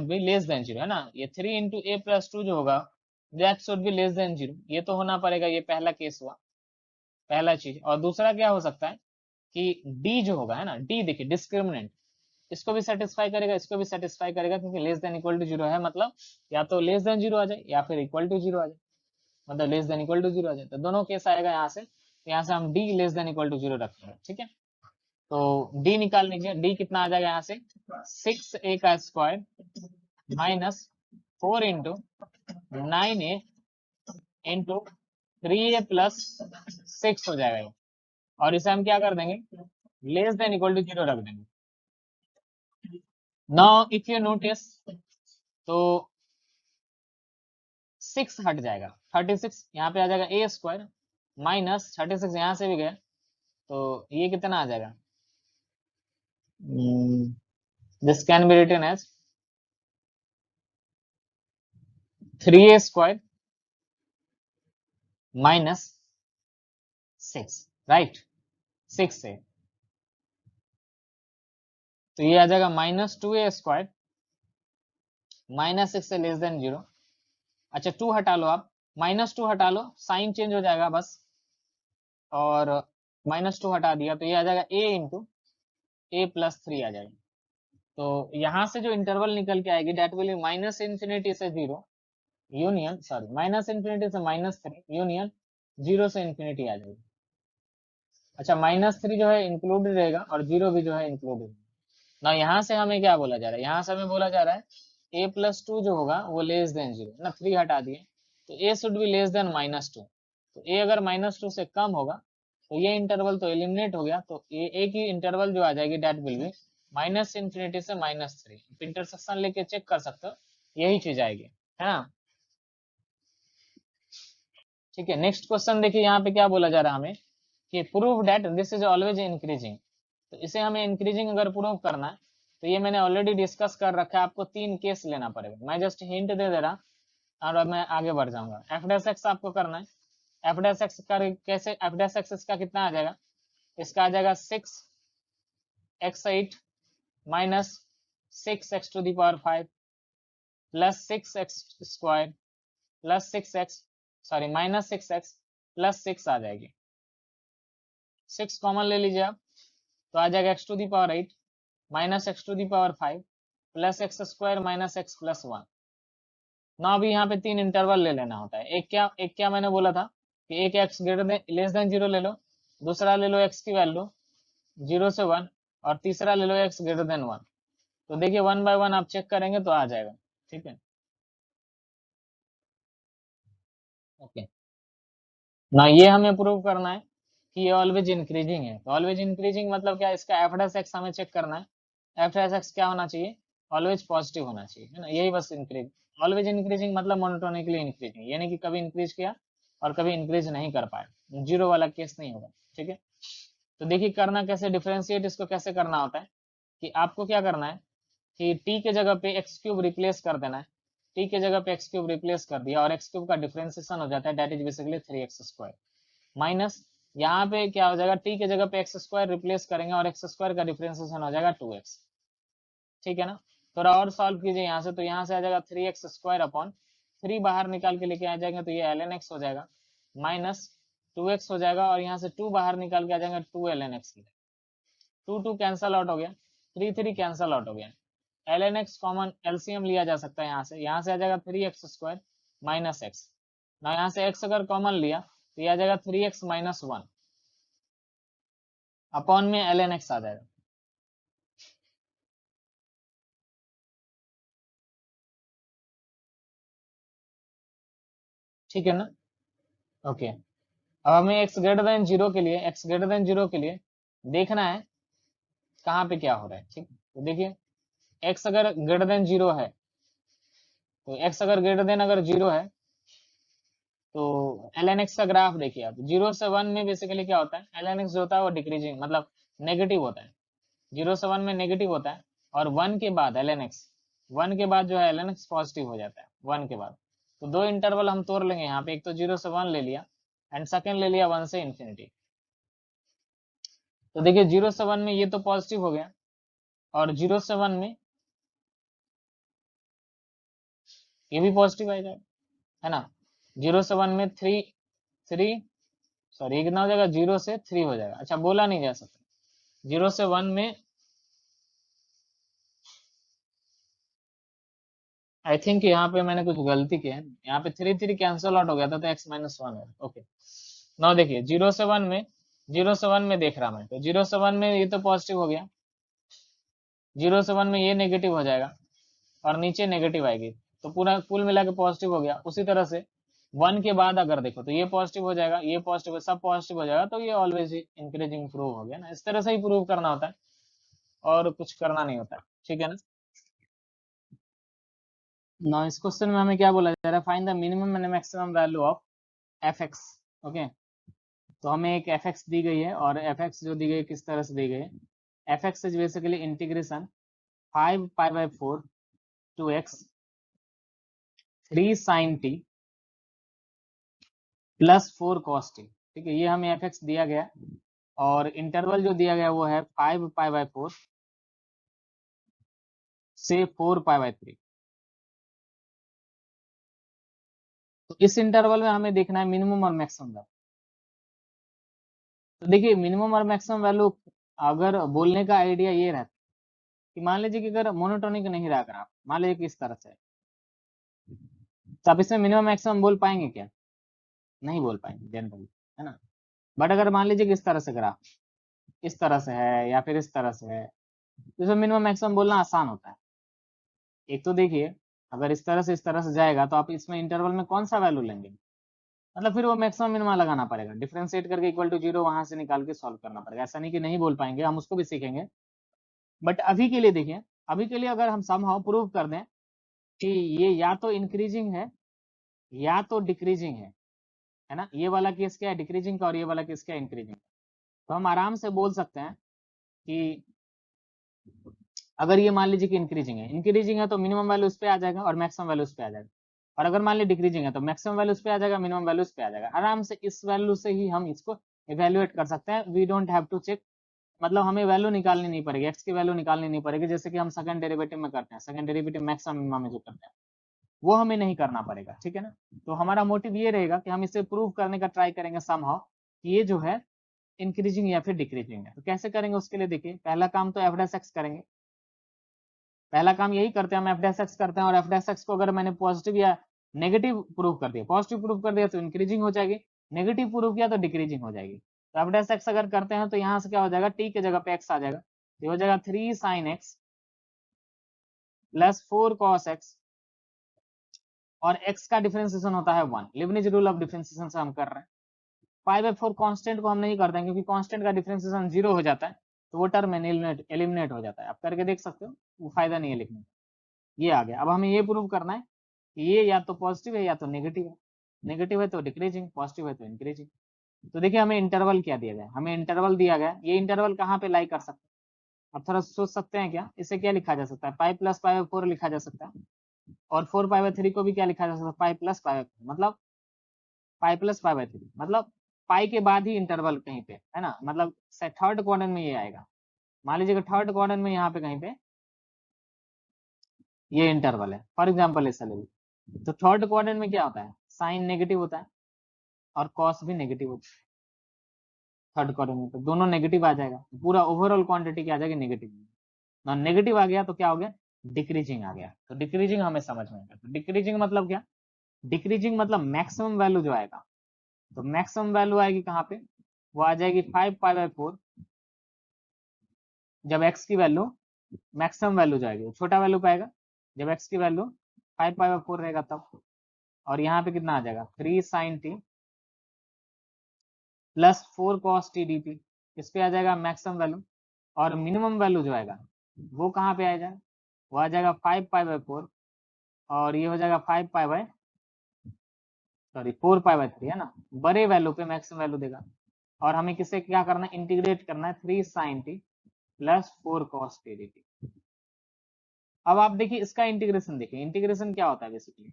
be less than zero, है ना। ये 3 × a+2 जो होगा that should be less than zero, ये तो होना पड़ेगा, ये पहला केस हुआ, पहला चीज। और दूसरा क्या हो सकता है कि डी जो होगा, है ना, डी देखिए डिस्क्रिमिनेंट, इसको भी सेटिस्फाई करेगा, इसको भी सेटिस्फाई करेगा, क्योंकि less than equal to zero है, मतलब या तो लेस देन जीरो आ जाए या फिर इक्वल टू जीरो आ जाए, मतलब less than equal to zero आ जाए, तो दोनों केस आएगा यहाँ से, तो यहाँ से हम D less than equal to zero रखेंगे, ठीक है। तो डी निकाल लीजिए, डी कितना आ जाएगा यहाँ से, 6a का square minus 4 × 9a into 3a+6 हो जाएगा ये, और इसे हम क्या कर देंगे, less than equal to zero रख देंगे। नाउ इफ यू नोटिस, तो 6 हट जाएगा, 36 यहाँ पे आ जाएगा ए स्क्वायर माइनस 36 यहाँ से भी गया, तो ये कितना आ जाएगा, this can be written as 3a square minus 6, right, 6 से, तो ये आ जाएगा -2a स्क्वायर -6 से लेस देन 0। अच्छा 2 हटा लो आप, -2 हटा लो, साइन चेंज हो जाएगा बस, और -2 हटा दिया तो ये आ जाएगा a इंटू a+3 आ जाएगा। तो यहाँ से जो इंटरवल निकल के आएगी डेट विल बी -∞ से 0 यूनियन, सॉरी -∞ से -3 यूनियन 0 से इंफिनिटी आ जाएगी। अच्छा -3 जो है इंक्लूडेड रहेगा और 0 भी जो है इंक्लूडेड ना। यहाँ से हमें क्या बोला जा रहा है, यहाँ से हमें बोला जा रहा है a+2 जो होगा वो लेस देन 0 ना, 3 हटा दिए तो a should be less then -2, तो a अगर -2 से कम होगा तो ये इंटरवल तो एलिमिनेट हो गया, तो a की इंटरवल जो आ जाएगी डेट विल बी -∞ से -3। इंटरसेक्शन लेके चेक कर सकते हो, यही चीज आएगी, है ना। ठीक है, नेक्स्ट क्वेश्चन देखिए, यहाँ पे क्या बोला जा रहा है हमें कि prove that this is always increasing, तो इसे हमें इंक्रीजिंग अगर प्रूव करना है तो ये मैंने ऑलरेडी डिस्कस कर रखा है, आपको 3 केस लेना पड़ेगा, मैं जस्ट हिंट दे रहा और अब मैं आगे बढ़ जाऊंगा। एफ डैश एक्स आपको करना है, एफ डैश एक्स का कैसे, एफ डैश एक्स इसका कितना आ जाएगा, इसका आ जाएगा 6x8 minus 6x⁵ plus 6x square plus 6x, sorry -6x plus 6 आ जाएगी, 6 कॉमन ले लीजिए आप, तो आ जाएगा x⁸ minus x⁵ plus x² minus x plus 1। ना अभी यहाँ पे 3 इंटरवल ले लेना होता है, एक क्या मैंने बोला था कि एक x greater than less than 0 ले लो, दूसरा ले लो x की वैल्यू 0 से 1, और तीसरा ले लो x ग्रेटर देन 1। तो देखिए 1 बाय 1 आप चेक करेंगे तो आ जाएगा, ठीक है, ओके ना। ये हमें प्रूव करना है कि ये ऑलवेज इंक्रीजिंग है, तो ऑलवेज इंक्रीजिंग मतलब क्या, इसका एफ डैश एक्स हमें चेक करना है, एफ डैश एक्स क्या होना चाहिए, ऑलवेज पॉजिटिव होना चाहिए, है ना, यही बस इंक्रीज, ऑलवेज इंक्रीजिंग मतलब मोनोटोनिकली इंक्रीजिंग, यानी कि कभी इंक्रीज किया और कभी इंक्रीज नहीं कर पाए, जीरो वाला केस नहीं होगा, ठीक है। तो देखिए करना कैसे, डिफरेंशिएट इसको कैसे करना होता है कि आपको क्या करना है कि t के जगह पे x³ रिप्लेस कर देना है, t के जगह पे x³ रिप्लेस कर दिया और x³ का डिफरेंशिएशन हो जाता है, date is basically 3x² minus, यहाँ पे क्या हो जाएगा, t के जगह पे x² रिप्लेस करेंगे और x² का डिफरेंशिएशन हो जाएगा 2x, ठीक है ना। थोड़ा और सॉल्व कीजिए यहाँ से, तो यहाँ से आ जाएगा 3x² अपॉन 3 बाहर निकाल के लेके आ जाएंगे तो ये ln x हो जाएगा माइनस 2x हो जाएगा, और यहाँ से 2 बाहर निकाल के आ जाएंगे 2 ln x, 2 कैंसल आउट हो गया, 3 कैंसल आउट हो गया, ln x कॉमन एलसीएम लिया जा सकता है, यहाँ से आ जाएगा 3x² माइनस एक्स ना, यहाँ से x अगर कॉमन लिया तो ये आ जाएगा 3x माइनस 1 अपॉन में ln x आ जाएगा, ठीक है ना, ओके। अब हमें x ग्रेटर देन 0 के लिए, x ग्रेटर देन 0 के लिए देखना है कहाँ पे क्या हो रहा है, ठीक, तो देखिए x अगर ग्रेटर देन 0 है, तो x अगर ग्रेटर देन अगर 0 है तो ln x का ग्राफ देखिए आप, 0 से 1 में बेसिकली क्या होता है, ln x जो होता है वो डिक्रीजिंग मतलब नेगेटिव होता है, 0 से 1 में नेगेटिव होता है, और 1 के बाद ln x, 1 के बाद जो है ln x पॉजिटिव हो जाता है 1 के बाद। तो दो इंटरवल हम तोड़ लेंगे यहाँ पे, एक तो 0 से 1 ले लिया एंड सेकेंड ले लिया 1 से इंफिनिटी। तो देखिए 0 से 1 में ये तो पॉजिटिव हो गया, और 0 से 1 में ये भी पॉजिटिव आ जाएगा, है ना। 0 से 1 में 3 3 सॉरी ये कितना हो जाएगा, 0 से 3 हो जाएगा, अच्छा बोला नहीं जा सकता, 0 से 1 में आई थिंक यहाँ पे मैंने कुछ गलती की है, यहाँ पे 3 कैंसल आउट हो गया था तो x-1 है, ओके। नाउ देखिए 0 से 1 में, 0 से 1 में देख रहा मैं, तो 0 से 1 में ये तो पॉजिटिव हो गया, 0 से 1 में ये नेगेटिव हो जाएगा और नीचे नेगेटिव आएगी, तो पूरा कुल मिला के पॉजिटिव हो गया। उसी तरह से 1 के बाद अगर देखो तो ये पॉजिटिव हो जाएगा, ये पॉजिटिव, सब पॉजिटिव हो जाएगा, तो ये ऑलवेज इंक्रीजिंग प्रूव हो गया ना, इस तरह से ही प्रूव करना होता है और कुछ करना नहीं होता, ठीक है ना। ना इस क्वेश्चन में हमें क्या बोला जा रहा है, find the minimum and maximum value of F x. Okay, तो हमें एक एफ एक्स दी गई है, और एफ एक्स जो दी गई किस तरह से दी गई है, f x is basically integration 5 pi two x 3 sin t +4 cos t। ठीक है, ये हमें एफ एक्स दिया गया, और इंटरवल जो दिया गया वो है 5 पाई/4 से 4 पाई/3। तो इस इंटरवल में हमें देखना है मिनिमम और मैक्सिमम वैल्यू। तो देखिए, मिनिमम और मैक्सिमम वैल्यू अगर बोलने का आइडिया ये रहता है कि मान लीजिए कि अगर मोनोटोनिक नहीं रहा ग्राफ, मान लीजिए कि इस तरह से है, तो आप इसमें मिनिमम मैक्सिमम बोल पाएंगे क्या? नहीं बोल पाएंगे जनरली, है ना। बट अगर मान लीजिए कि इस तरह से ग्राफ इस तरह से है या फिर इस तरह से है, तो इसमें मिनिमम मैक्सिमम बोलना आसान होता है। एक तो देखिए, अगर इस तरह से जाएगा तो आप इसमें इंटरवल में कौन सा वैल्यू लेंगे, मतलब फिर वो मैक्सिमम मिनिमम लगाना पड़ेगा, डिफरेंशिएट करके इक्वल टू 0 वहां से निकाल के सॉल्व करना पड़ेगा। ऐसा नहीं कि नहीं बोल पाएंगे, हम उसको भी सीखेंगे। बट अभी के लिए देखिए, अभी के लिए अगर हम समहाउ प्रूव कर दें कि ये या तो इंक्रीजिंग है या तो डिक्रीजिंग है ना, ये वाला केस क्या है डिक्रीजिंग का, और ये वाला केस क्या है इंक्रीजिंग। तो हम आराम से बोल सकते हैं कि अगर ये मान लीजिए कि इंक्रीजिंग है तो मिनिमम वैल्यू उस पे आ जाएगा और मैक्सिमम वैल्यू उस पे आ जाएगा, और अगर मान लीजिए डिक्रीजिंग है तो मैक्सिमम वैल्यू उस पे आ जाएगा, मिनिमम वैल्यू उस पे आ जाएगा। आराम से इस वैल्यू से ही हम इसको इवेल्युएट कर सकते हैं, we don't have to check, मतलब हमें वैल्यू निकालनी नहीं पड़ेगी, एक्स की वैल्यू निकालनी नहीं पड़ेगी, जैसे कि हम सेकंड डेरिवेटिव में करते हैं, सेकंड डेरिवेटिव मैक्सिमम मिनिमम में जो करते हैं वो हमें नहीं करना पड़ेगा। ठीक है ना, तो हमारा मोटिव ये रहेगा कि हम इसे प्रूव करने का ट्राई करेंगे समहाउ कि ये जो है इंक्रीजिंग या फिर डिक्रीजिंग है। तो कैसे करेंगे उसके लिए देखिए, पहला काम तो एफ डैश एक्स करेंगे, पहला काम यही करते हैं, हम एफ डैश एक्स करते हैं, और एफ डैश एक्स को अगर मैंने पॉजिटिव या नेगेटिव प्रूव कर दिया, पॉजिटिव प्रूव कर दिया तो इंक्रीजिंग हो जाएगी, नेगेटिव प्रूव किया तो डिक्रीजिंग हो जाएगी। तो एफ डैश एक्स अगर करते हैं तो यहाँ से क्या हो जाएगा, टी के जगह पे एक्स आ जाएगा, ये हो जाएगा 3 sin x +4 cos x, और x का डिफरेंशिएशन होता है 1, लिबनिज रूल ऑफ डिफरेंशिएशन से हम कर रहे हैं। 5/4 कांस्टेंट को हम नहीं करते हैं, क्योंकि कांस्टेंट का डिफरेंशिएशन 0 हो जाता है, तो वो टर्म एलिमिनेट हो जाता है। आप करके देख सकते हो, वो फायदा नहीं है लिखने का। ये आ गया। अब हमें ये प्रूव करना है कि ये या तो पॉजिटिव है या तो नेगेटिव है, नेगेटिव है तो डिक्रीजिंग, पॉजिटिव है तो इंक्रीजिंग। तो देखिए हमें इंटरवल क्या दिया गया, हमें इंटरवल दिया गया, ये इंटरवल कहाँ पे लाई कर सकते हैं, अब थोड़ा सोच सकते हैं क्या, इसे क्या लिखा जा सकता है, पाई प्लस पाई/4 लिखा जा सकता है, और 4 पाई/3 को भी क्या लिखा जा सकता है, पाई प्लस पाई/4, मतलब पाई प्लस पाई/3, मतलब पाई के बाद ही इंटरवल कहीं पे है ना, मतलब थर्ड क्वाड्रेंट में ये आएगा। मान लीजिए थर्ड क्वाड्रेंट में यहाँ पे कहीं पे ये इंटरवल है, फॉर एग्जाम्पल ऐसा ले लीजिए। तो थर्ड क्वाड्रेंट में क्या होता है, साइन नेगेटिव होता है और कॉस भी नेगेटिव होता है थर्ड क्वाड्रेंट में, तो दोनों नेगेटिव आ जाएगा, तो पूरा ओवरऑल क्वांटिटी क्या आ जाएगी, नेगेटिव। ना नेगेटिव आ गया तो क्या हो गया, डिक्रीजिंग आ गया। तो डिक्रीजिंग हमें समझ में आएगा, तो डिक्रीजिंग मतलब क्या, डिक्रीजिंग मतलब मैक्सिमम वैल्यू जो आएगा, तो मैक्सिमम वैल्यू आएगी कहाँ पे, वो आ जाएगी 5 पाई/4, जब एक्स की वैल्यू मैक्सिमम वैल्यू जाएगी, छोटा वैल्यू पाएगा जब एक्स की वैल्यू 5 पाई/4 रहेगा तब, और यहाँ पे कितना आ जाएगा 3 sin t +4 cos t dt, इस पे आ जाएगा मैक्सिमम वैल्यू, और मिनिमम वैल्यू जो आएगा वो कहाँ पे आ जाएगा, वो आ जाएगा 5 पाई/4, और ये हो जाएगा 4 पाई/3 है ना, बड़े वैल्यू पे मैक्सिमम वैल्यू देगा। और हमें किसे क्या करना है, इंटीग्रेट करना है 3 sin t +4 cos t dt। अब आप देखिए इसका इंटीग्रेशन, देखिए इंटीग्रेशन क्या होता है बेसिकली,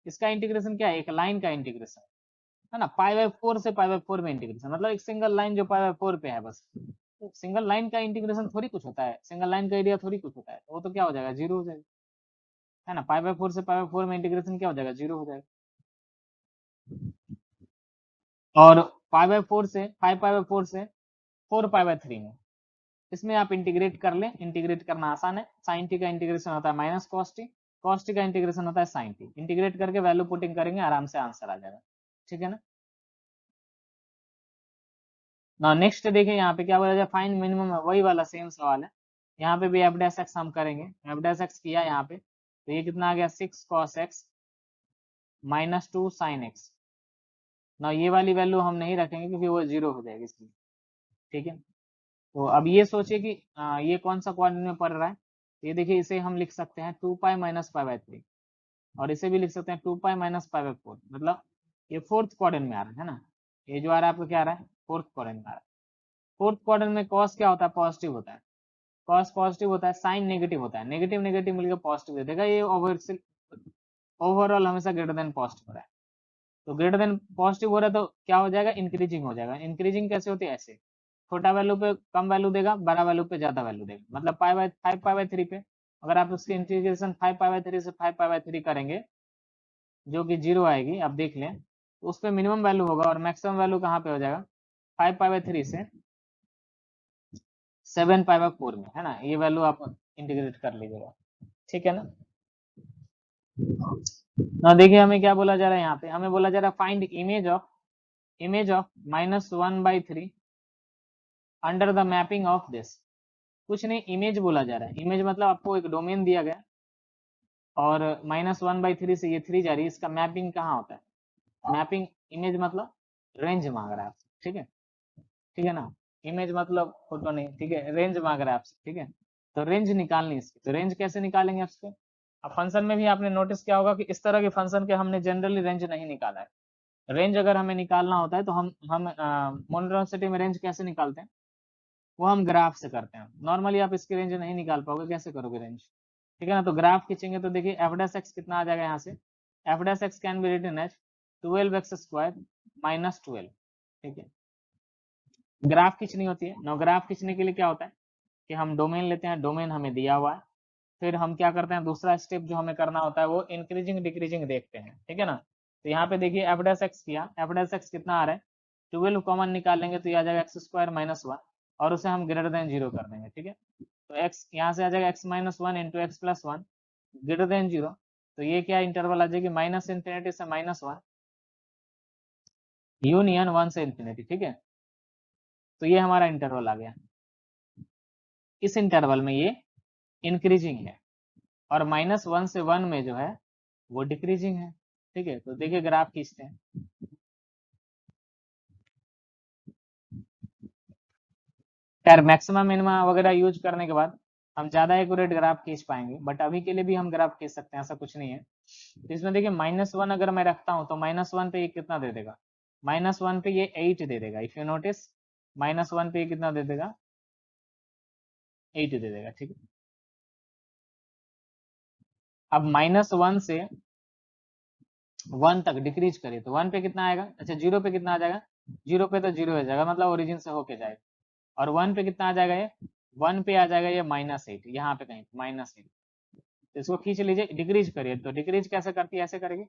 इसका इंटीग्रेशन क्या है, एक लाइन का इंटीग्रेशन है ना, पाई/4 से पाई/4 में इंटीग्रेशन, मतलब एक सिंगल लाइन जो पाई/4 पे है बस। सिंगल लाइन का इंटीग्रेशन थोड़ी कुछ होता है, सिंगल लाइन का एरिया थोड़ी कुछ होता है, वो तो क्या हो जाएगा, 0 हो जाएगा, है ना। पाई/4 से पाई/4 में इंटीग्रेशन क्या हो जाएगा, 0 हो जाएगा। और पाई/4 से 5 पाई/4 से 4 पाई/3 में, इसमें आप इंटीग्रेट कर लें, इंटीग्रेट करना आसान है, साइन टी का इंटीग्रेशन होता है माइनस कॉस टी का इंटीग्रेशन होता है साइन टी, इंटीग्रेट करके वैल्यू पुटिंग करेंगे, आराम से आंसर आ जाएगा। ठीक है ना। ना नेक्स्ट देखिए यहाँ पे क्या बोला जाए, फाइंड मिनिमम, वही वाला सेम सवाल है, यहाँ पे भी एफ डैश एक्स हम करेंगे, एफ डैश एक्स किया यहाँ पे, तो ये कितना आ गया 6 cos x -2 sin x। ना ये वाली वैल्यू हम नहीं रखेंगे क्योंकि वो 0 हो जाएगी इसलिए। ठीक है, तो अब ये सोचिए कि ये कौन सा क्वाड्रेंट में पड़ रहा है, ये देखिए इसे हम लिख सकते हैं 2 पाई - पाई/3, और इसे भी लिख सकते हैं 2 पाई माइनस पाई बाई 4, मतलब ये फोर्थ क्वाड्रेंट में आ रहा है ना, ये जो आ रहा है आपको क्या आ रहा है, फोर्थ क्वाड्रेंट में आ रहा है। फोर्थ क्वाड्रेंट में कॉस क्या होता है, पॉजिटिव होता है, कॉस पॉजिटिव होता है, साइन नेगेटिव होता है, नेगेटिव नेगेटिव मिलकर पॉजिटिव दे देगा, ये ओवरऑल हमेशा ग्रेटर देन पॉजिटिव हो रहा है। तो ग्रेटर देन पॉजिटिव हो रहा है तो क्या हो जाएगा, इंक्रीजिंग हो जाएगा। इंक्रीजिंग कैसे होती है, ऐसे छोटा वैल्यू पे कम वैल्यू देगा, बड़ा वैल्यू पे ज्यादा वैल्यू देगा, मतलब पाई बाय 5 पाई बाय 3 पे अगर आप उसकी इंटीग्रेशन 5 पाई बाय 3 से 5 पाई बाय 3 करेंगे जो कि 0 आएगी, आप देख लें, तो उस पर मिनिमम वैल्यू होगा और मैक्सिमम वैल्यू कहाँ पे हो जाएगा, 5 पाई बाय 3 से 7 पाई बाय 4 में, है ना, ये वैल्यू आप इंटीग्रेट कर लीजिएगा, ठीक है ना। ना देखिए हमें क्या बोला जा रहा है, यहाँ पे हमें बोला जा रहा है find image of -1/3 under the mapping of this. कुछ नहीं, इमेज बोला जा रहा है, इमेज मतलब आपको एक डोमेन दिया गया और -1/3 से ये 3 जा रही है, इसका मैपिंग कहाँ होता है, मैपिंग इमेज मतलब रेंज मांग रहा है आपसे, ठीक है, ठीक है ना, इमेज मतलब फोटो नहीं, ठीक है, रेंज मांग रहा है आपसे, ठीक है। तो रेंज निकालनी इसकी, तो रेंज कैसे निकालेंगे आपसे, अब फंक्शन में भी आपने नोटिस किया होगा कि इस तरह के फंक्शन के हमने जनरली रेंज नहीं निकाला है। रेंज अगर हमें निकालना होता है तो हम मोनोटोनिसिटी में रेंज कैसे निकालते हैं, वो हम ग्राफ से करते हैं। नॉर्मली आप इसकी रेंज नहीं निकाल पाओगे, कैसे करोगे रेंज, ठीक है ना। तो ग्राफ खींचेंगे तो देखिए एफ डैश एक्स कितना आ जाएगा यहाँ से, f dash x can be written as 12x² - 12, ठीक है। ग्राफ खींचनी होती है ना, ग्राफ खींचने के लिए क्या होता है कि हम डोमेन लेते हैं, डोमेन हमें दिया हुआ है, फिर हम क्या करते हैं, दूसरा स्टेप जो हमें करना होता है वो इंक्रीजिंग डिक्रीजिंग देखते हैं, ठीक है ना। तो यहाँ पे देखिए एफ डैश एक्स किया, एफ डैश एक्स कितना आ रहा है, 12 कॉमन निकालेंगे तो ये आ जाएगा x² - 1 और उसे हम ग्रेटर देन 0 कर देंगे, ठीक है। तो x यहाँ से आ जाएगा x - 1 into x plus 1 greater than 0, तो ये क्या इंटरवल आ जाएगी, -∞ से -1 यूनियन 1 से इंफिनिटी, ठीक है। तो ये हमारा इंटरवल आ गया, इस इंटरवल में ये इंक्रीजिंग है और -1 से 1 में जो है वो डिक्रीजिंग है, ठीक है। तो देखिए ग्राफ खींचते हैं, खैर मैक्सिमम मिनिमा वगैरह यूज करने के बाद हम ज़्यादा एक्यूरेट ग्राफ खींच पाएंगे, बट अभी के लिए भी हम ग्राफ खींच सकते हैं, ऐसा कुछ नहीं है। तो इसमें देखिए -1 अगर मैं रखता हूँ तो -1 पे ये कितना दे देगा, -1 पे ये 8 दे देगा, इफ यू नोटिस -1 पे ये कितना दे देगा, 8 दे देगा, ठीक है। अब -1 से 1 तक डिक्रीज करिए तो 1 पे कितना आएगा, अच्छा 0 पे कितना आ जाएगा, 0 पे तो 0 हो जाएगा, मतलब ओरिजिन से होके जाएगा, और 1 पे कितना आ जाएगा, ये 1 पे आ जाएगा ये -8, यहाँ पे कहीं -8, तो इसको खींच लीजिए, डिक्रीज करिए, तो डिक्रीज कैसे करती है, ऐसे करेगी,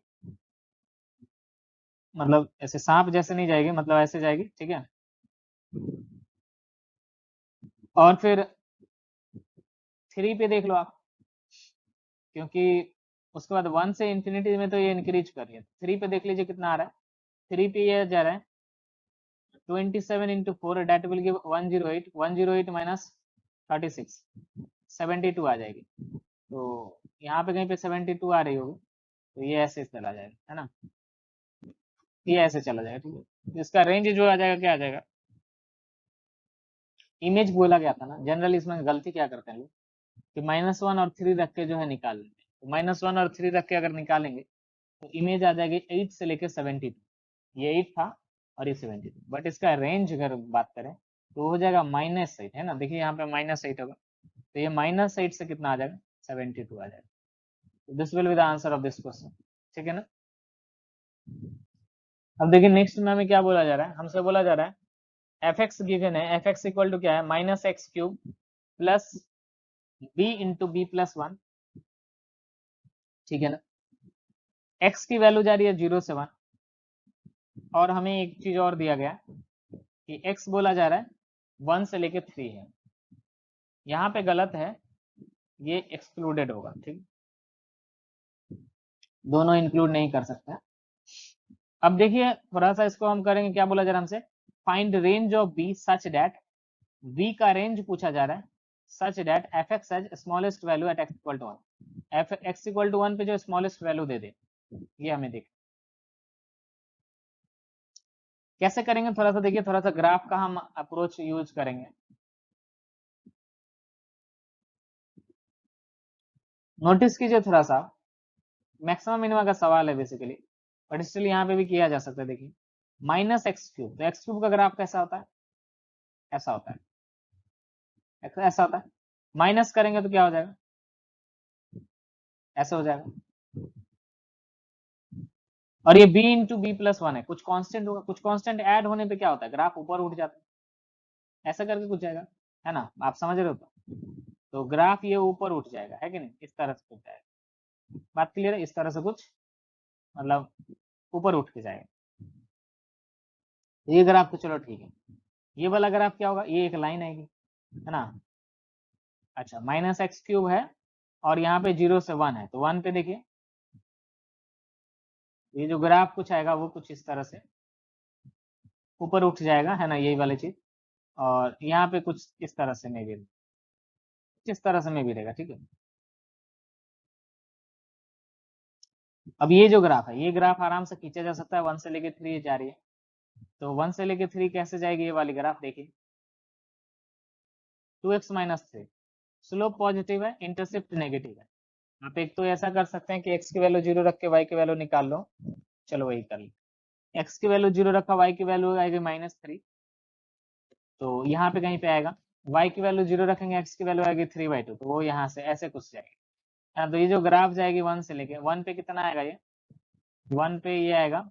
मतलब ऐसे सांप जैसे नहीं जाएगी, मतलब ऐसे जाएगी, ठीक है। और फिर 3 पे देख लो आप, क्योंकि उसके बाद 1 से इंफिनिटी में तो ये इंक्रीज कर रही है, 3 पे देख लीजिए कितना आ रहा है, 3 पे ये जा रहा है 27 into 4 that will give 108, 108 minus 36, 72 आ जाएगी। तो यहाँ पे कहीं पे 72 आ रही होगी, तो ये ऐसे चला जाएगा, है ना, ये ऐसे चला जाएगा, ठीक है। इसका रेंज जो आ जाएगा, क्या आ जाएगा, इमेज बोला गया था ना, जनरली इसमें गलती क्या करते हैं लोग कि -1 और 3 रख के जो है निकाल लेते हैं, तो -1 और 3 रख के अगर निकालेंगे तो इमेज आ जाएगी 8 से लेके 72, ये 8 था और ये 72, बट इसका रेंज अगर बात करें तो हो जाएगा -8, है ना, देखिए यहाँ पे -8 होगा, तो ये -8 से कितना आ जाएगा, 72 आ जाएगा। तो this will be the answer of this question, ठीक है ना। अब देखिए नेक्स्ट में हमें क्या बोला जा रहा है, हमसे बोला जा रहा है एफ एक्स गिवन है, एफ एक्स इक्वल टू क्या है, -x³ plus b into b plus 1, ठीक है ना। x की वैल्यू जा रही है 0 से 1 और हमें एक चीज और दिया गया कि x बोला जा रहा है 1 से लेके 3 है, यहाँ पे गलत है, ये एक्सक्लूडेड होगा, ठीक, दोनों इंक्लूड नहीं कर सकते। अब देखिए थोड़ा सा इसको हम करेंगे, क्या बोला जा रहा है हमसे, find range of b such that, b का रेंज पूछा जा रहा है, such that f x has smallest value at x equal to 1, f x equal to 1 पे जो स्मॉलेस्ट वैल्यू दे दे, ये हमें देख कैसे करेंगे, थोड़ा सा देखिए, थोड़ा सा ग्राफ का हम अप्रोच यूज करेंगे। नोटिस कीजिए थोड़ा सा, मैक्सिमम मिनिमम का सवाल है बेसिकली, बट स्टिल यहाँ पे भी किया जा सकता है। देखिए माइनस एक्स क्यूब, तो एक्स क्यूब का ग्राफ कैसा होता है, ऐसा होता है, ऐसा होता है। माइनस करेंगे तो क्या हो जाएगा, ऐसा हो जाएगा। और ये b into b plus one है, कुछ कांस्टेंट होगा, कुछ कांस्टेंट ऐड होने पे क्या होता है, ग्राफ ऊपर उठ जाता है, ऐसा करके कुछ जाएगा, है ना, आप समझ रहे हो। तो ग्राफ ये ऊपर उठ जाएगा, है कि नहीं, इस तरह से उठ जाएगा। बात क्लियर है, इस तरह से कुछ मतलब ऊपर उठ के जाएगा। ये ग्राफ तो चलो ठीक है। ये वाला ग्राफ क्या होगा, ये एक लाइन आएगी, है ना। अच्छा माइनस एक्स क्यूब है और यहाँ पे 0 से 1 है, तो 1 पे देखिए ये जो ग्राफ कुछ आएगा वो कुछ इस तरह से ऊपर उठ जाएगा, है ना, यही वाली चीज। और यहाँ पे कुछ इस तरह से में भी, किस तरह से में भी रहेगा, ठीक है। अब ये जो ग्राफ है, ये ग्राफ आराम से खींचा जा सकता है, 1 से लेके 3 जा रही है, तो 1 से लेके 3 कैसे जाएगी, ये वाली ग्राफ देखिए, 2x माइनस 3, स्लोप पॉजिटिव है, इंटरसेप्ट नेगेटिव है। आप एक तो ऐसा कर सकते हैं कि x की वैल्यू 0 रख के y की वैल्यू निकाल लो, चलो वही कर लो। x की वैल्यू 0 रखा, y की वैल्यू आएगी -3, तो यहाँ पे कहीं पे आएगा। y की वैल्यू 0 रखेंगे, x की वैल्यू आएगी 3/2, तो वो यहाँ से ऐसे कुछ जाएगी। हाँ, तो ये जो ग्राफ जाएगी 1 से लेके 1 पे कितना आएगा, ये 1 पे ये आएगा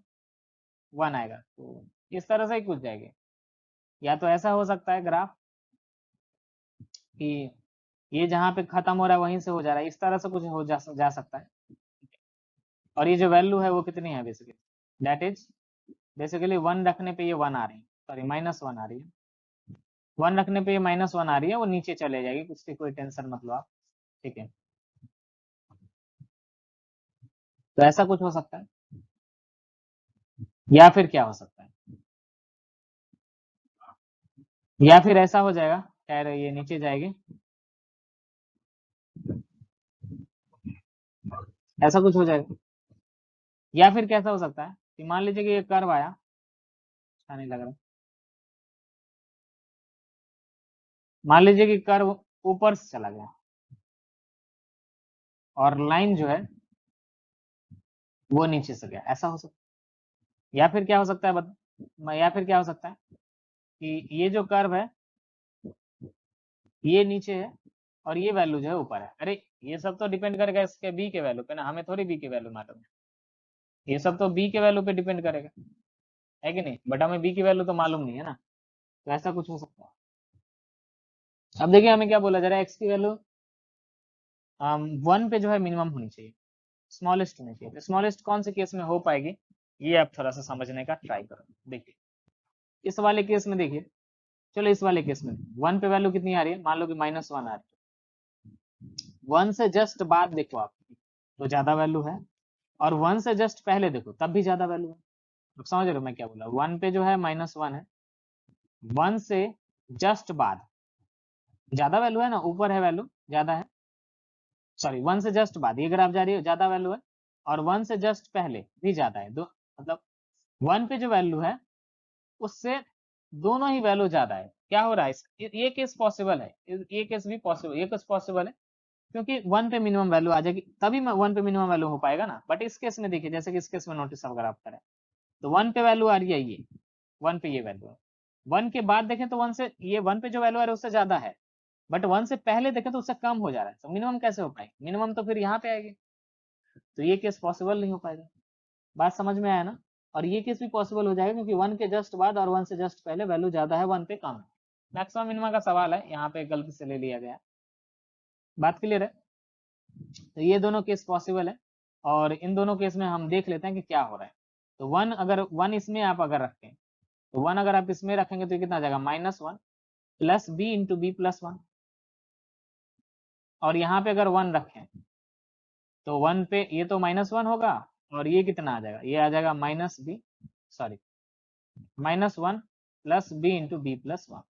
1 आएगा, तो इस तरह से ही कुछ जाएगी। या तो ऐसा हो सकता है ग्राफ कि ये जहाँ पे खत्म हो रहा है वहीं से हो जा रहा है, इस तरह से कुछ हो जा सकता है। और ये जो वैल्यू है वो कितनी है बेसिकली, दैट इज बेसिकली 1 रखने पे ये 1 आ रही है, सॉरी -1 आ रही है, 1 रखने पे ये -1 आ रही है, वो नीचे चले जाएगी, कुछ की कोई टेंशन मत लो आप, ठीक है। तो ऐसा कुछ हो सकता है, या फिर क्या हो सकता है, या फिर ऐसा हो जाएगा, खैर ये नीचे जाएगी, ऐसा कुछ हो जाएगा। या फिर कैसा हो सकता है कि मान लीजिए कि ये कर्व आया, अच्छा नहीं लग रहा, मान लीजिए कि कर्व ऊपर से चला गया और लाइन जो है वो नीचे से गया, ऐसा हो सकता है। या फिर क्या हो सकता है या फिर क्या हो सकता है कि ये जो कर्व है ये नीचे है और ये वैल्यू जो है ऊपर है। अरे ये सब तो डिपेंड करेगा इसके बी के वैल्यू पे ना, हमें थोड़ी बी के वैल्यू मालूम है, ये सब तो बी के वैल्यू पे डिपेंड करेगा, है कि नहीं, बट हमें बी की वैल्यू तो मालूम नहीं है ना, तो ऐसा कुछ हो सकता है। अब देखिए हमें क्या बोला जा रहा है, एक्स की वैल्यू 1 पे जो है मिनिमम होनी चाहिए, स्मॉलेस्ट होनी चाहिए। तो स्मॉलेस्ट कौन से केस में हो पाएगी, ये आप थोड़ा सा समझने का ट्राई करो। देखिए इस वाले केस में देखिए, चलो इस वाले केस में 1 पे वैल्यू कितनी आ रही है, मान लो कि -1 आ रही है। 1 से जस्ट बाद देखो आप तो ज्यादा वैल्यू है, और 1 से जस्ट पहले देखो तब भी ज्यादा वैल्यू है। आप समझ रहे हो मैं क्या बोला, 1 पे जो है -1 है, 1 से जस्ट बाद ज्यादा वैल्यू है ना, ऊपर है वैल्यू ज्यादा है, सॉरी 1 से जस्ट बाद ये ग्राफ जा रही है ज्यादा वैल्यू है, और 1 से जस्ट पहले भी ज्यादा है, दो मतलब 1 पे जो वैल्यू है उससे दोनों ही वैल्यू ज्यादा है। क्या हो रहा है, ये केस पॉसिबल है, ये केस भी पॉसिबल, ये केस पॉसिबल है क्योंकि 1 पे मिनिमम वैल्यू आ जाएगी, तभी 1 पे मिनिमम वैल्यू हो पाएगा ना। बट इस केस में देखिए, जैसे कि इस केस में नोटिस अगर आप करें तो 1 पे वैल्यू आ रही है, ये 1 पे ये वैल्यू है, 1 के बाद देखें तो 1 से ये 1 पे जो वैल्यू आ रही है उससे ज्यादा है, बट 1 से पहले देखें तो उससे कम हो जा रहा है, तो मिनिमम कैसे हो पाएगी, मिनिमम तो फिर यहाँ पे आएगी, तो ये केस पॉसिबल नहीं हो पाएगा। बात समझ में आया ना। और ये केस भी पॉसिबल हो जाएगा क्योंकि 1 के जस्ट बाद और 1 से जस्ट पहले वैल्यू ज्यादा है, 1 पे कम है। मैक्सिमम मिनिमम का सवाल है, यहाँ पे गलती से ले लिया गया। बात क्लियर है, तो ये दोनों केस पॉसिबल है, और इन दोनों केस में हम देख लेते हैं कि क्या हो रहा है। तो 1 अगर 1 इसमें आप अगर रखें, तो 1 अगर आप इसमें रखेंगे तो कितना आ जाएगा, -1 plus b into b plus 1, और यहाँ पे अगर 1 रखें तो 1 पे ये तो -1 होगा, और ये कितना आ जाएगा, ये आ जाएगा -b, sorry -1 plus b into b plus 1।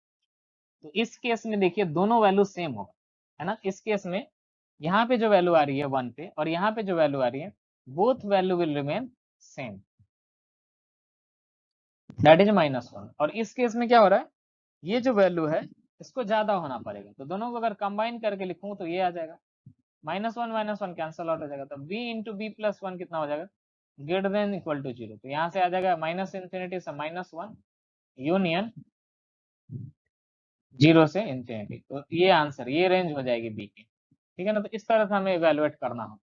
तो इस केस में देखिए दोनों वैल्यू सेम होगा, है ना। इस केस में यहाँ पे जो वैल्यू आ रही है 1 पे और यहाँ पे जो वैल्यू आ रही है, both value will remain same, that is -1। और इस केस में क्या हो रहा है, ये जो वैल्यू है इसको ज्यादा होना पड़ेगा, तो दोनों को अगर कंबाइन करके लिखूं तो ये आ जाएगा, -1 कैंसल आउट हो जाएगा, तो b इंटू बी प्लस 1 कितना हो जाएगा, ग्रेटर देन इक्वल टू 0। तो यहाँ से आ जाएगा -∞ से -1 यूनियन 0 से इंफिनिटी। तो ये आंसर, ये रेंज हो जाएगी बी की, ठीक है ना। तो इस तरह से हमें इवेलुएट करना हो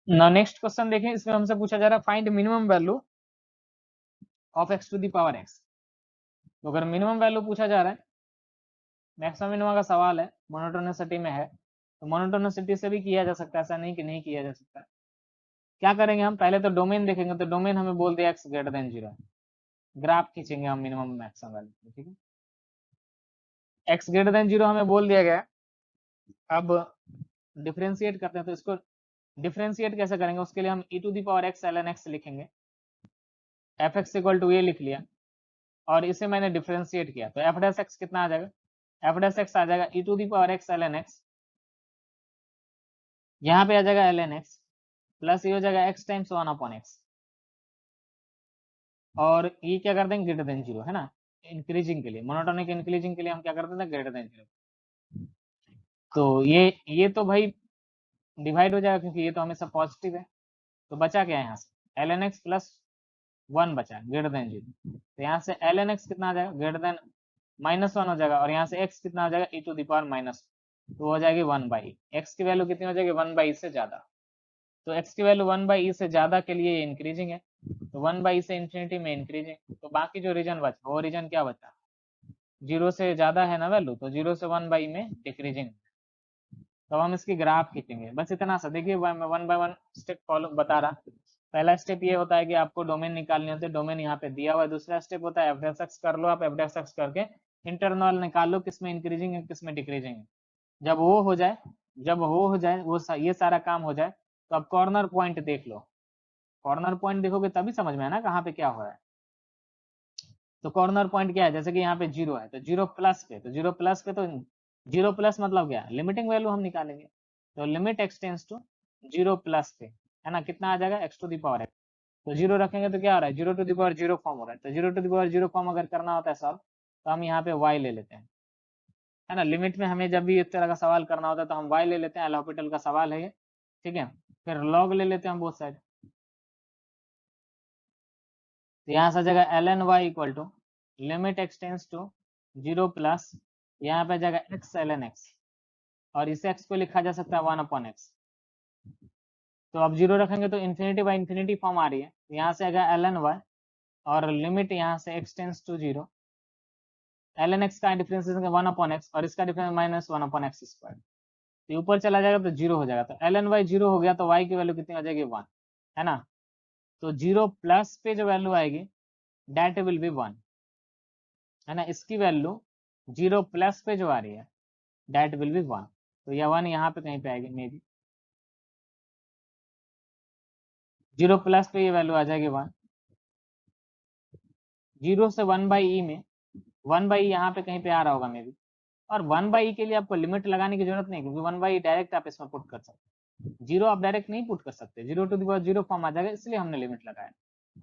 ना। नेक्स्ट क्वेश्चन देखें, इसमें हमसे पूछा जा रहा है find minimum value of x to the power x। तो अगर मिनिमम वैल्यू पूछा जा रहा है, मैक्सिमम मिनिमम का सवाल है, मोनोटोनिसिटी में है, तो मोनोटोनिसिटी से भी किया जा सकता है, ऐसा नहीं कि नहीं किया जा सकता। क्या करेंगे हम, पहले तो डोमेन देखेंगे। तो डोमेन हमें बोल दिया x ग्रेटर देन 0, ग्राफ खींचेंगे हम मिनिमम मैक्सिमम वैल्यू, ठीक है। x ग्रेटर देन 0 हमें बोल दिया गया। अब डिफरेंशिएट करते हैं, तो इसको डिफरेंशिएट कैसे करेंगे, उसके लिए हम e to the power x ln x लिखेंगे। एफ एक्स इक्वल टू ये लिख लिया और इसे मैंने डिफरेंशिएट किया, तो एफ डैश एक्स कितना आ जाएगा, एफ डैश एक्स आ जाएगा e to the power x ln x, यहाँ पे आ जाएगा ln x प्लस ये हो जाएगा x टाइम्स 1 अपॉन x, और ये क्या कर देंगे, ग्रेटर देन 0, है ना। इंक्रीजिंग के लिए, मोनोटोनिक इंक्रीजिंग के लिए हम क्या करते थे, ग्रेटर देन 0। तो ये तो भाई डिवाइड हो जाएगा, क्योंकि ये तो हमेशा पॉजिटिव है। तो बचा क्या है यहाँ से, ln x प्लस 1 बचा ग्रेटर देन 0। तो यहाँ से ln x कितना आ जाएगा, ग्रेटर देन -1 हो जाएगा, और यहाँ से x कितना आ जाएगा, e to the power minus, तो हो जाएगी 1/e। x की वैल्यू कितनी हो जाएगी, 1/e से ज्यादा। तो x की वैल्यू 1/e से ज्यादा के लिए इंक्रीजिंग है, तो 1/e से इंफिनिटी में इंक्रीजिंग। तो बाकी जो रीजन बचा, वो रीजन क्या बचा, 0 से ज्यादा है ना वैल्यू, तो 0 से 1/e में डिक्रीजिंग। तो हम इसकी ग्राफ खींचेंगे, बस इतना सा। देखिए मैं 1 बाय 1 स्टेप फॉलो बता रहा। पहला स्टेप ये होता है कि आपको डोमेन निकालने होते हैं, डोमेन यहाँ पे दिया हुआ है। दूसरा स्टेप होता है एफ डैश एक्स कर लो, आप एफ डैश एक्स करके इंटरनल निकाल लो, किसमें इंक्रीजिंग है किसमें डिक्रीजिंग है। जब वो हो जाए, ये सारा काम हो जाए, तो अब कॉर्नर पॉइंट देख लो। कॉर्नर पॉइंट देखोगे तभी समझ में है ना कहाँ पे क्या हो रहा है। तो कॉर्नर पॉइंट क्या है, जैसे कि यहाँ पे 0 है, तो 0 प्लस पे, तो 0 प्लस पे, तो 0 प्लस मतलब क्या, लिमिटिंग वैल्यू हम निकालेंगे। तो लिमिट एक्सटेंस टू 0 प्लस पे, है ना, कितना आ जाएगा, x to the power x। तो 0 रखेंगे तो क्या हो रहा है, 0 टू दी पावर 0 फॉर्म हो रहा है। तो 0 टू दी पावर 0 फॉर्म अगर करना होता है सॉल्व, तो हम यहाँ पे y ले लेते हैं, है ना। लिमिट में हमें जब भी इस तरह का सवाल करना होता है तो हम y ले लेते हैं, एल हॉपिटल का सवाल है ये, ठीक है। फिर log ले लेते हैं हम बोथ साइड। तो यहाँ से आ जाएगा ln y equal to limit x tends to 0 plus, यहाँ पे आ जाएगा x ln x, और इसे x को लिखा जा सकता है 1 अपॉन x। तो अब 0 रखेंगे तो इन्फिनिटी बाई इन्फिनिटी फॉर्म आ रही है, तो यहाँ से आएगा ln y, और लिमिट यहाँ से x tends to 0, ln x का डिफरेंस 1 अपॉन x, और इसका डिफरेंस -1 अपॉन x स्क्वायर। तो ऊपर चला जाएगा तो 0 हो जाएगा, तो ln y 0 हो गया, तो y की वैल्यू कितनी हो जाएगी, 1, है ना। तो 0 प्लस पे जो वैल्यू आएगी डेट विल बी 1, है ना। इसकी वैल्यू 0 प्लस पे जो आ रही है डेट विल बी 1, तो यह 1 यहाँ पे कहीं पे आएगी मे बी। 0 प्लस पे ये वैल्यू आ जाएगी 1। 0 से 1/e में 1/e यहाँ पे कहीं पे आ रहा होगा मे बी। और 1/e के लिए आपको लिमिट लगाने की जरूरत नहीं, क्योंकि 1/e डायरेक्ट आप इसमें पुट कर सकते हैं। 0 आप डायरेक्ट नहीं पुट कर सकते, 0 टू द पावर 0 फॉर्म आ जाएगा, इसलिए हमने लिमिट लगाया।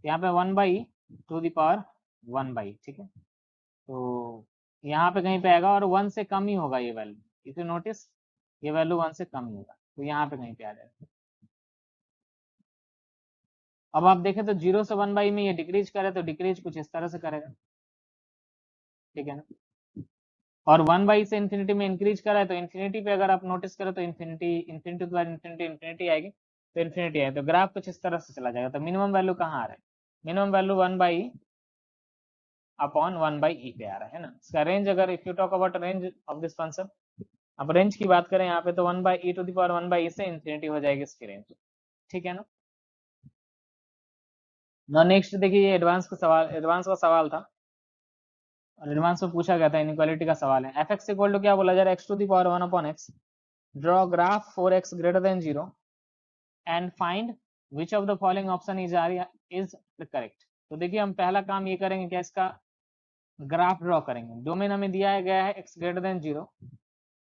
यहाँ पे 1/e to the power 1/e, ठीक है। तो यहाँ पे कहीं पे आएगा, और 1 से कम ही होगा ये वैल्यू, इफ यू नोटिस ये वैल्यू 1 से कम ही होगा, तो यहाँ पे कहीं पे आ जाएगा। अब आप देखें तो 0 से 1/e में ये डिक्रीज करे, तो डिक्रीज कुछ इस तरह से करेगा, ठीक है ना। और 1/e से इन्फिनिटी में इंक्रीज करा है, तो इन्फिनिटी पे अगर आप नोटिस करें तो इन्फिनिटी इन्फिनिटी के बाद इन्फिनिटी इन्फिनिटी आएगी, तो इन्फिनिटी आएगी, तो ग्राफ कुछ इस तरह से चला जाएगा। तो मिनिमम वैल्यू कहाँ आ रहा है, minimum value 1/e upon 1/e पे आ रहा है ना। इसका रेंज, अगर if you talk about range of this function, अब रेंज की बात करें यहाँ पे, तो 1/e to the power 1/e से इन्फिनिटी हो जाएगी इसकी रेंज, ठीक है ना। ना नेक्स्ट देखिए, ये एडवांस का सवाल था, और एडवांस में पूछा गया था, इनइक्वालिटी का सवाल है। एफ एक्स इक्वल टू क्या बोला जा रहा है, x to the power 1 upon x, draw graph for x greater than 0 and find which of the following option is correct. तो देखिए हम पहला काम ये करेंगे कि इसका ग्राफ ड्रॉ करेंगे। डोमेन हमें दिया गया है x ग्रेटर देन 0,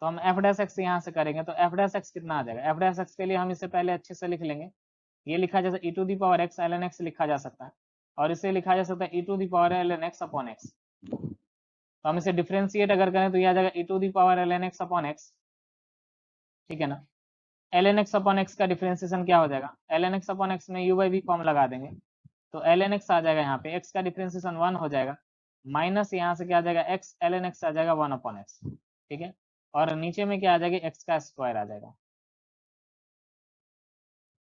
तो हम एफ डैश एक्स यहाँ से करेंगे, तो एफ डैश एक्स कितना आ जाएगा। एफ डैश एक्स के लिए हम इसे पहले अच्छे से लिख लेंगे। ये लिखा जा सकता e to the power x ln x लिखा जा सकता है, और इसे लिखा जा सकता है e to the power ln x upon x। तो हम इसे डिफ्रेंशिएट अगर करें तो ये आ जाएगा e to the power ln x upon x, ठीक है ना। ln x अपॉन एक्स का डिफ्रेंसिएशन क्या हो जाएगा, ln x अपॉन एक्स में u बाई वी फॉर्म लगा देंगे तो ln x आ जाएगा, यहाँ पे x का डिफ्रेंसिएशन 1 हो जाएगा, माइनस यहाँ से क्या आ जाएगा x ln x आ जाएगा 1 अपॉन एक्स, ठीक है। और नीचे में क्या आ जाएगा, x का स्क्वायर आ जाएगा,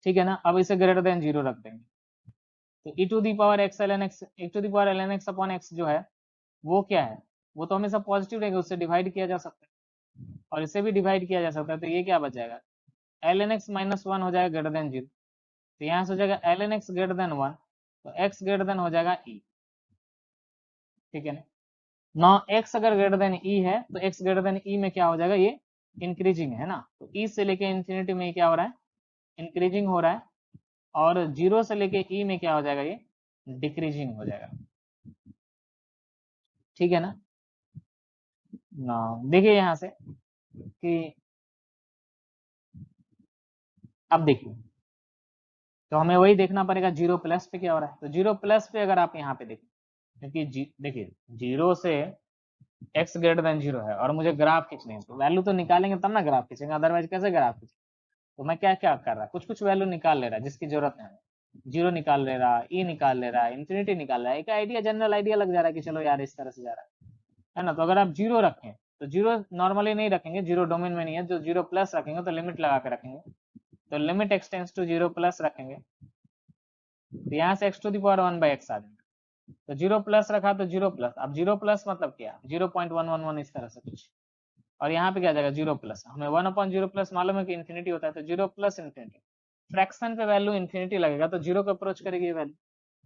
ठीक है ना। अब इसे ग्रेटर देन 0 रख देंगे तो e to the power x ln x, e to the power ln x upon x जो है वो क्या है, वो तो हमेशा पॉजिटिव रहेगा, उससे डिवाइड किया जा सकता है और इसे भी डिवाइड किया जा सकता है, तो ये क्या बच जाएगा, ln x माइनस 1 हो जाएगा ग्रेटर देन 0, तो यहाँ से हो जाएगा ln x ग्रेटर देन 1, तो x ग्रेटर देन हो जाएगा e, ठीक है ना। नौ x अगर ग्रेटर देन e है तो x ग्रेटर देन e में क्या हो जाएगा, ये इंक्रीजिंग है ना, तो e से लेके इंफिनिटी में क्या हो रहा है, इंक्रीजिंग हो रहा है, और 0 से लेके e में क्या हो जाएगा, ये डिक्रीजिंग हो जाएगा, ठीक है ना। ना देखिए यहाँ से कि अब देखिए, तो हमें वही देखना पड़ेगा 0 प्लस पे क्या हो रहा है, तो 0 प्लस पे अगर आप यहाँ पे देखें, क्योंकि देखिए 0 से x ग्रेटर देन 0 है और मुझे ग्राफ खींचने हैं, तो वैल्यू तो निकालेंगे तब ना ग्राफ खींचेंगे, अदरवाइज कैसे ग्राफ खींचेंगे। तो मैं क्या क्या कर रहा है, कुछ कुछ वैल्यू निकाल ले रहा है जिसकी जरूरत है, 0 निकाल ले रहा, e निकाल ले रहा, इंफिनिटी निकाल रहा है, एक आइडिया जनरल आइडिया लग जा रहा है कि चलो यार इस तरह से जा रहा है ना। तो अगर आप 0 रखें तो 0 नॉर्मली नहीं रखेंगे, 0 डोमेन में नहीं है, जो 0 प्लस रखेंगे तो लिमिट लगा के रखेंगे, तो लिमिट एक्सटेंड्स टू 0 प्लस रखेंगे, तो यहाँ से x to the power 1 by x आ जाएगा, तो 0 प्लस रखा तो 0 प्लस, अब 0 प्लस मतलब क्या, 0.111 इस तरह से कुछ, और यहाँ पे क्या आ जाएगा 0 प्लस, हमें 1 अपॉन 0 प्लस मालूम है कि इन्फिनिटी होता है, तो 0 प्लस इन्फिनिटी, फ्रैक्शन पे वैल्यू इन्फिनिटी लगेगा तो 0 को अप्रोच करेगी वैल्यू,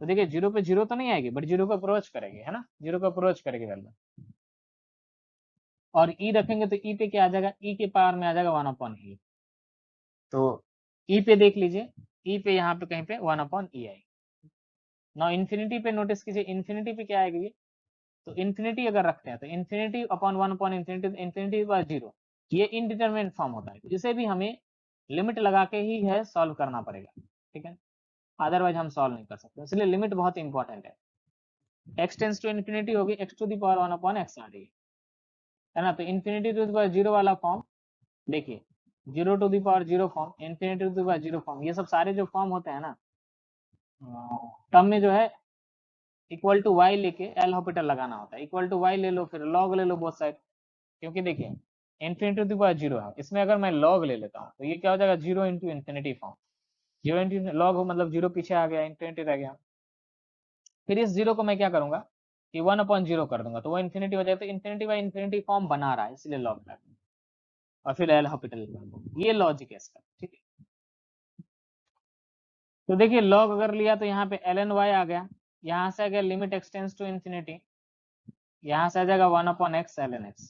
तो देखिए 0 पे 0 तो नहीं आएगी बट 0 को अप्रोच करेगी, है ना, 0 को अप्रोच करेगी वैल्यू, और e रखेंगे तो e पे क्या आ जाएगा, e के पावर में आ जाएगा 1 अपॉन e, तो e पे देख लीजिए, e पे यहाँ पे कहीं पे 1 अपॉन e आएगी। ना इन्फिनिटी पे नोटिस कीजिए, इन्फिनिटी पे क्या आएगी, तो इन्फिनिटी अगर रखते हैं तो infinity upon 1 upon infinity, infinity by 0, ये इनडिटरमिनेट फॉर्म होता है, तो इसे भी हमें लिमिट लगा के ही है सॉल्व करना पड़ेगा, ठीक है, अदरवाइज हम सॉल्व नहीं कर सकते, इसलिए लिमिट बहुत इंपॉर्टेंट है। x टेंस टू इन्फिनिटी होगी x to the power 1 upon x आ रही है ना, तो इन्फिनिटी टू दी पावर 0 वाला फॉर्म देखिए, 0 to the power 0 form, infinity to the power 0 form, ये सब सारे जो फॉर्म होते हैं ना, टर्म में जो है इक्वल टू वाई लेके एल हॉपिटल लगाना होता है, इक्वल टू वाई ले लो फिर लॉग ले लो बोथ साइड, क्योंकि देखिए इन्फिनिटी टू द पावर 0 है, इसमें अगर मैं लॉग ले लेता हूँ तो ये क्या हो जाएगा, 0 into infinity form, 0 into log हो मतलब 0 पीछे आ गया, इन्फिनिटी रह गया, फिर इस 0 को मैं क्या करूंगा कि 1 अपॉन 0 कर दूंगा तो वो इन्फिनिटी हो जाएगा, तो इन्फिनिटी बाई इन्फिनिटी फॉर्म बना रहा है इसलिए लॉग लगा, और फिर एल हॉपिटल, ये लॉजिक है इसका, ठीक है। तो देखिए लॉग अगर लिया तो यहाँ पे ln y आ गया, यहाँ से आ गया लिमिट एक्सटेंस टू इन्फिनिटी, यहाँ से आ जाएगा 1 अपॉन एक्स ln x,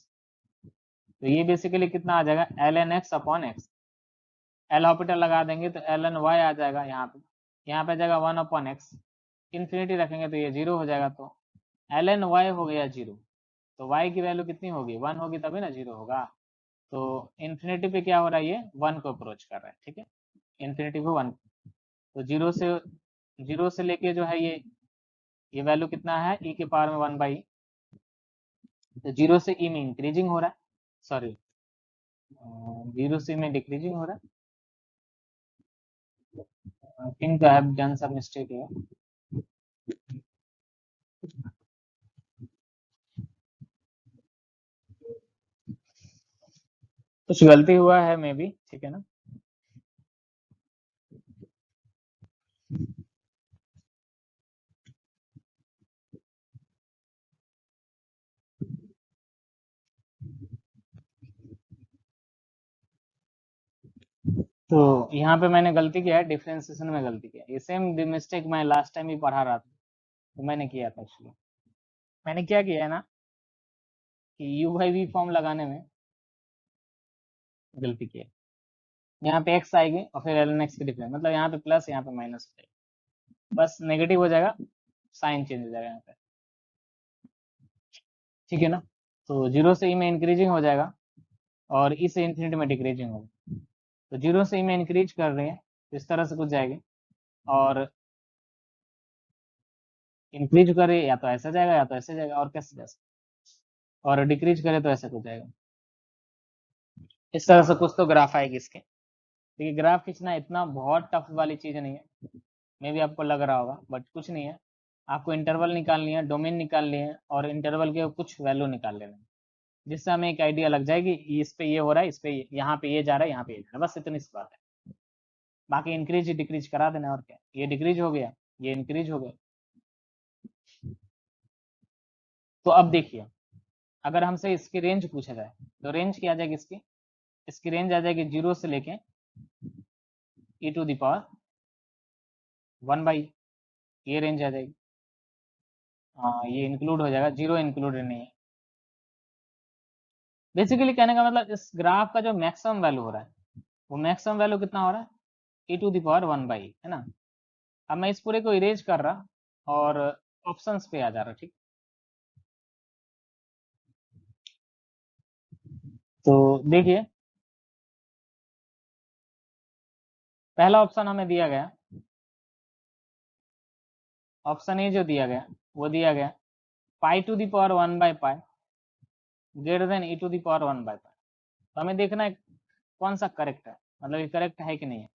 तो ये बेसिकली कितना आ जाएगा ln x upon x, L Hôpital लगा देंगे तो ln y आ जाएगा, यहाँ पे आ जाएगा 1 अपॉन एक्स, इन्फिनिटी रखेंगे तो ये 0 हो जाएगा, तो ln y हो गया 0, तो y की वैल्यू कितनी होगी 1 होगी तभी ना 0 होगा, तो इन्फिनिटी पे क्या हो रहा है, ये 1 को अप्रोच कर रहा है, ठीक है, इन्फिनिटी पे 1, तो 0 से लेके जो है ये वैल्यू कितना है e के पावर में 1 बाई, तो 0 से e में इंक्रीजिंग हो रहा है, सॉरी 0 से में डिक्रीजिंग हो रहा है, I think I have done some mistake है, कुछ गलती हुआ है मे बी, ठीक है ना। तो यहाँ पे मैंने गलती किया है, डिफरेंशिएशन में गलती किया है, ये सेम मिस्टेक मैं लास्ट टाइम भी पढ़ा रहा था तो मैंने किया था एक्चुअली, मैंने क्या किया है ना कि u बाई वी फॉर्म लगाने में गलती की है, यहाँ पे x आएगी और फिर ln x की डिफरेंस, मतलब यहाँ पे प्लस यहाँ पे माइनस हो जाएगा, बस नेगेटिव हो जाएगा, साइन चेंज हो जाएगा यहाँ पे, ठीक है ना। तो 0 से e में इंक्रीजिंग हो जाएगा और e से इंफिनिटी में डिक्रीजिंग होगा, तो 0 से e में इंक्रीज कर रहे हैं तो इस तरह से कुछ जाएगी, और इंक्रीज करे या तो ऐसा जाएगा या तो ऐसे जाएगा, और कैसे जा सकता, और डिक्रीज करे तो ऐसा कुछ जाएगा, इस तरह से कुछ तो ग्राफ आएगी इसके। देखिए ग्राफ खींचना इतना बहुत टफ वाली चीज नहीं है, मे भी आपको लग रहा होगा, बट कुछ नहीं है। आपको इंटरवल निकालनी है, डोमेन निकालनी है, और इंटरवल के कुछ वैल्यू निकाल लेना है, जिससे हमें एक आइडिया लग जाएगी इस पे ये हो रहा है, इस पे यहाँ पे ये जा रहा है, यहाँ पे ये जा रहा है, बस इतनी सी बात है। बाकी इंक्रीज डिक्रीज करा देना, और क्या, ये डिक्रीज हो गया, ये इंक्रीज हो गया। तो अब देखिए, अगर हमसे इसकी रेंज पूछा जाए, तो रेंज क्या आ जाएगी इसकी रेंज आ जाएगी 0 से लेके e⁻1/, ये रेंज आ जाएगी। हाँ, ये इंक्लूड हो जाएगा, 0 इंक्लूडेड नहीं है। बेसिकली कहने का मतलब इस ग्राफ का जो मैक्सिमम वैल्यू हो रहा है, वो मैक्सिमम वैल्यू कितना हो रहा है, e⁻1/, है ना। अब मैं इस पूरे को इरेज कर रहा और ऑप्शंस पे आ जा रहा, ठीक। तो देखिए, पहला ऑप्शन हमें दिया गया, ऑप्शन ए जो दिया गया वो दिया गया π⁻1/π ग्रेटर देन e⁻1/π। तो हमें देखना है कौन सा करेक्ट है, मतलब ये करेक्ट है कि नहीं है।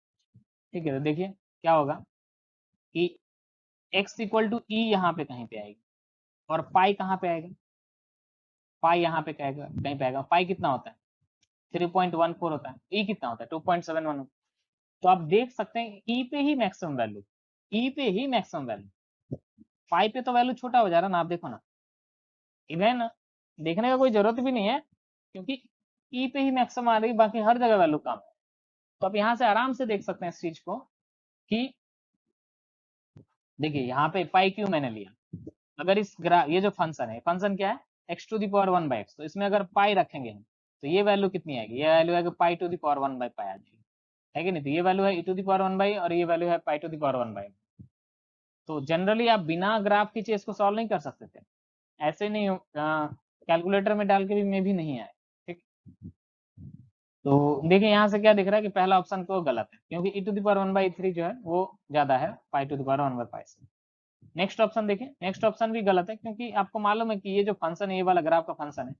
ठीक है, तो देखिए क्या होगा कि x इक्वल टू ई यहाँ पे कहीं पे आएगी, और पाई कहाँ पे आएगा, पाई यहाँ पे कहीं पे आएगा। पाई कितना होता है, 3.14 होता है, ई कितना होता है, 2.71 होता है। तो आप देख सकते हैं ई पे ही मैक्सिमम वैल्यू, ई पे ही मैक्सिमम वैल्यू, पाई पे तो वैल्यू छोटा हो जा रहा ना, आप देखो ना। इवन देखने का कोई जरूरत भी नहीं है, क्योंकि ई पे ही मैक्सिमम आ रही, बाकी हर जगह वैल्यू कम है। तो आप यहाँ से आराम से देख सकते हैं इस चीज को कि देखिए यहाँ पे पाई क्यों मैंने लिया। अगर इस ग्राफ, ये जो फंक्शन है, फंक्शन क्या है, x⁻1/x, तो इसमें अगर पाई रखेंगे हम, तो ये वैल्यू कितनी आएगी, ये वैल्यू आएगी π⁻1/π आ जाएगी, है कि नहीं। तो ये वैल्यू है e⁻1/, और ये वैल्यू है π⁻1/। तो जनरली आप बिना ग्राफ खींचे इसको सॉल्व नहीं कर सकते थे, ऐसे नहीं कैलकुलेटर में डाल के भी मे भी नहीं आए, ठीक। तो देखिए यहाँ से क्या दिख रहा है कि पहला ऑप्शन तो गलत है, क्योंकि e⁻1/3 जो है वो ज्यादा है π⁻1/π से। नेक्स्ट ऑप्शन देखिए, नेक्स्ट ऑप्शन भी गलत है, क्योंकि आपको मालूम है कि ये जो फंक्शन है, ये वाला ग्राफ का फंक्शन है,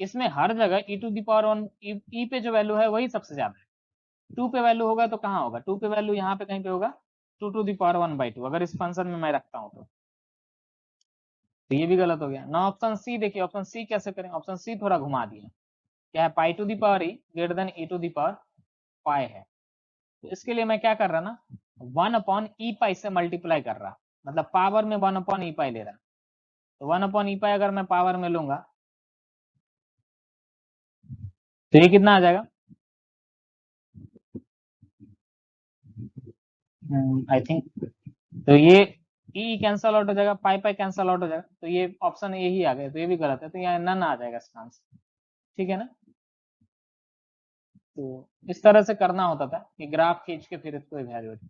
इसमें हर जगह e⁻1 ई पे जो वैल्यू है वही सबसे ज्यादा है। 2 पे वैल्यू होगा तो कहाँ होगा, 2 पे वैल्यू यहाँ पे कहीं पे होगा 2⁻1/2, अगर इस फंक्शन में मैं रखता हूँ तो ये भी गलत हो गया ना। ऑप्शन सी देखिए, ऑप्शन सी कैसे करें, ऑप्शन सी थोड़ा घुमा दिया, क्या है, π⁻e ग्रेटर देन e⁻π है। तो इसके लिए मैं क्या कर रहा ना, 1/e π से मल्टीप्लाई कर रहा, मतलब पावर में 1/e π ले रहा। तो 1/e π अगर मैं पावर में लूंगा तो ये कितना आ जाएगा, आई थिंक, तो ये ई कैंसल आउट हो जाएगा, पाई पाई कैंसल आउट हो जाएगा, तो ये ऑप्शन यही आ गया, तो ये भी गलत है, तो यहाँ नन आ जाएगा इसका आंसर, ठीक है ना। तो इस तरह से करना होता था कि ग्राफ खींच के फिर इसको इवैल्यूएट